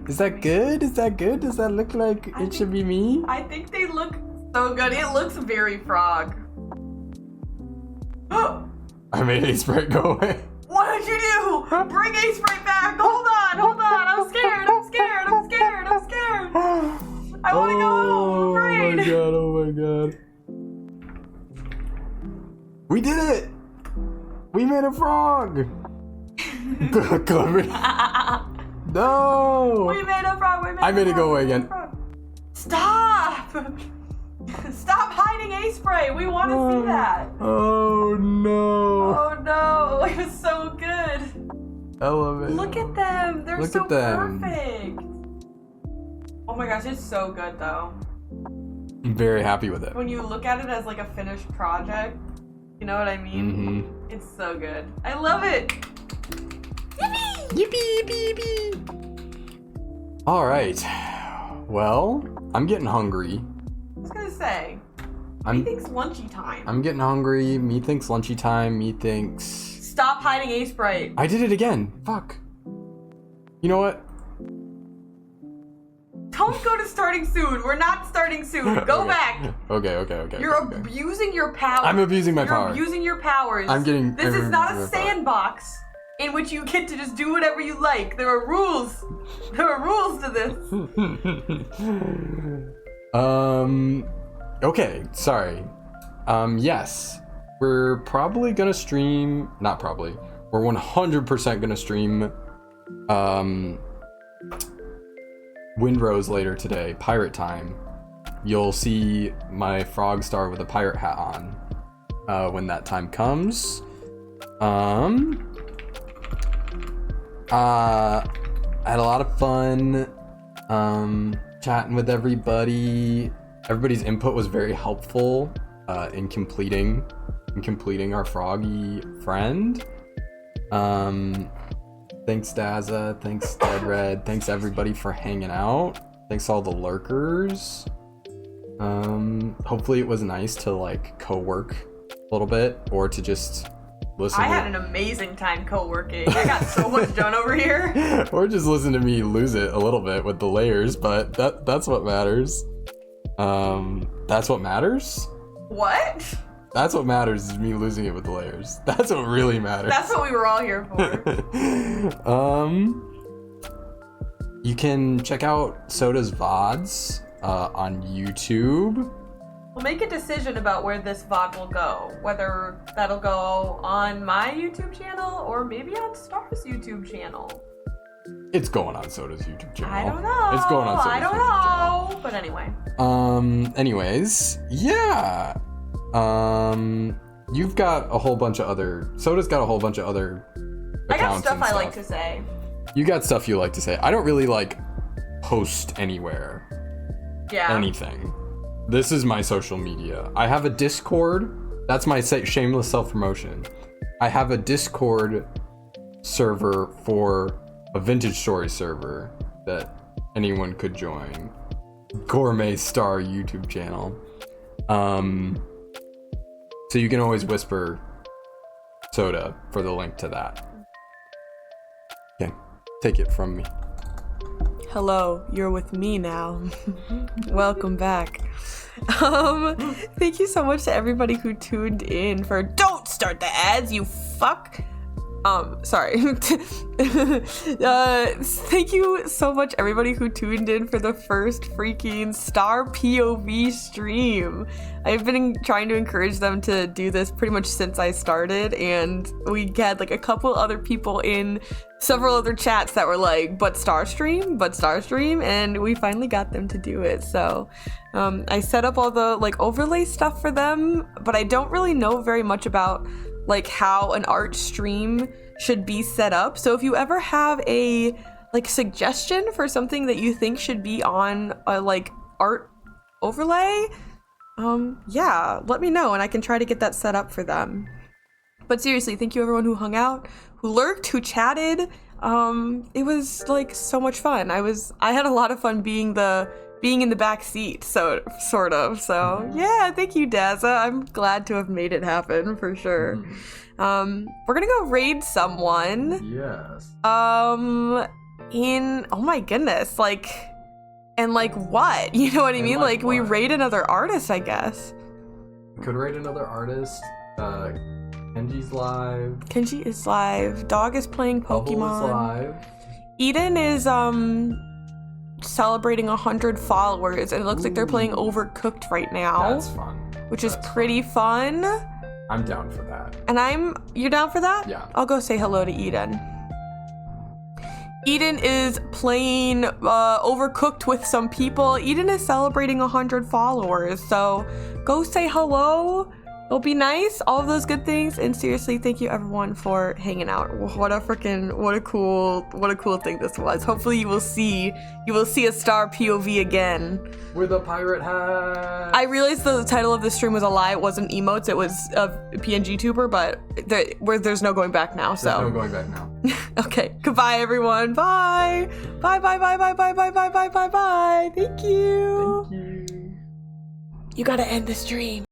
Is that good? Is that good? Does that look like it should be me? I think they look so good. It looks very frog. I made Aseprite go away. What did you do? Bring Aseprite back! Hold on! I'm scared! I wanna go home! I'm afraid! Oh my god. We did it! We made a frog! Clever. No! We made a frog! We made I made it go away again. Stop! Stop hiding Aseprite! We want to see that! Oh no! Oh no! It was so good! Elevate. Look at them! They're Look so at them. perfect! Oh my gosh, it's so good though. I'm very happy with it. When you look at it as like a finished project, you know what I mean? Mm-hmm. It's so good. I love it! Yippee! Yippee, yippee, yippee! Alright. Well, I'm getting hungry. I was gonna say, I'm- me thinks lunchy time. I'm getting hungry. Me thinks lunchy time. Me thinks... Stop hiding Aseprite. I did it again. Fuck. You know what? Don't go to starting soon. We're not starting soon. Go Okay. back. Okay. You're okay. abusing your powers. I'm abusing my You're power. abusing your powers. I'm getting... This is not a abusing my power. sandbox in which you get to just do whatever you like. There are rules. There are rules to this. Okay, sorry. Yes. We're probably gonna stream, not probably, we're 100% gonna stream, Windrose later today, Pirate Time. You'll see my FrogStar with a pirate hat on, when that time comes. I had a lot of fun, chatting with everybody. Everybody's input was very helpful in completing our froggy friend. Thanks Daza, thanks Dead Red, thanks everybody for hanging out. Thanks all the lurkers. Hopefully it was nice to like co-work a little bit or to just listen. I had an amazing time co-working. I got so much done over here. Or just listen to me lose it a little bit with the layers, but that's what matters. That's what matters? What? That's what matters is me losing it with the layers. That's what really matters. That's what we were all here for. You can check out Soda's VODs on YouTube. We'll make a decision about where this VOD will go. Whether that'll go on my YouTube channel or maybe on Star's YouTube channel. It's going on Soda's YouTube channel. I don't know. It's going on Soda's I don't YouTube channel. know. But anyway. Anyways, yeah. You've got a whole bunch of other... Soda's got a whole bunch of other accounts I got stuff and I like to say. You got stuff you like to say. I don't really, like, post anywhere. Yeah. Anything. This is my social media. I have a Discord. That's my shameless self-promotion. I have a Discord server for a Vintage Story server that anyone could join. Gourmet Star YouTube channel. So you can always whisper Soda for the link to that. Okay, take it from me. Hello, you're with me now. Welcome back. Thank you so much to everybody who tuned in for Don't Start the Ads, you fuck. Sorry. Thank you so much everybody who tuned in for the first freaking Star POV stream. I've been trying to encourage them to do this pretty much since I started, and we had like a couple other people in several other chats that were like, but Star stream, and we finally got them to do it. So I set up all the like overlay stuff for them, but I don't really know very much about like how an art stream should be set up. So if you ever have a like suggestion for something that you think should be on a like art overlay, yeah, let me know and I can try to get that set up for them. But seriously, thank you everyone who hung out, who lurked, who chatted. It was like so much fun. I had a lot of fun being in the back seat, so sort of. So yeah, thank you, Daza. I'm glad to have made it happen for sure. We're gonna go raid someone. Yes. In oh my goodness, like, and like what? You know what I mean? Like we raid another artist, I guess. Could raid another artist. Kenji's live. Kenji is live. Dog is playing Pokemon. Bubble is live. Eden is celebrating 100 followers, and it looks like they're playing Overcooked right now. That's fun. Which is pretty fun. I'm down for that. And you're down for that? Yeah. I'll go say hello to Eden. Eden is playing Overcooked with some people. Eden is celebrating 100 followers, so go say hello. It'll be nice, all of those good things, and seriously, thank you everyone for hanging out. What a cool thing this was. Hopefully you will see a Star POV again. With a pirate hat. I realized the title of the stream was a lie. It wasn't emotes. It was a PNGTuber, but there's no going back now. So there's no going back now. Okay. Goodbye, everyone. Bye. Bye. Bye. Bye. Bye. Bye. Bye. Bye. Bye. Bye. Bye. Thank you. Thank you. You gotta end the stream.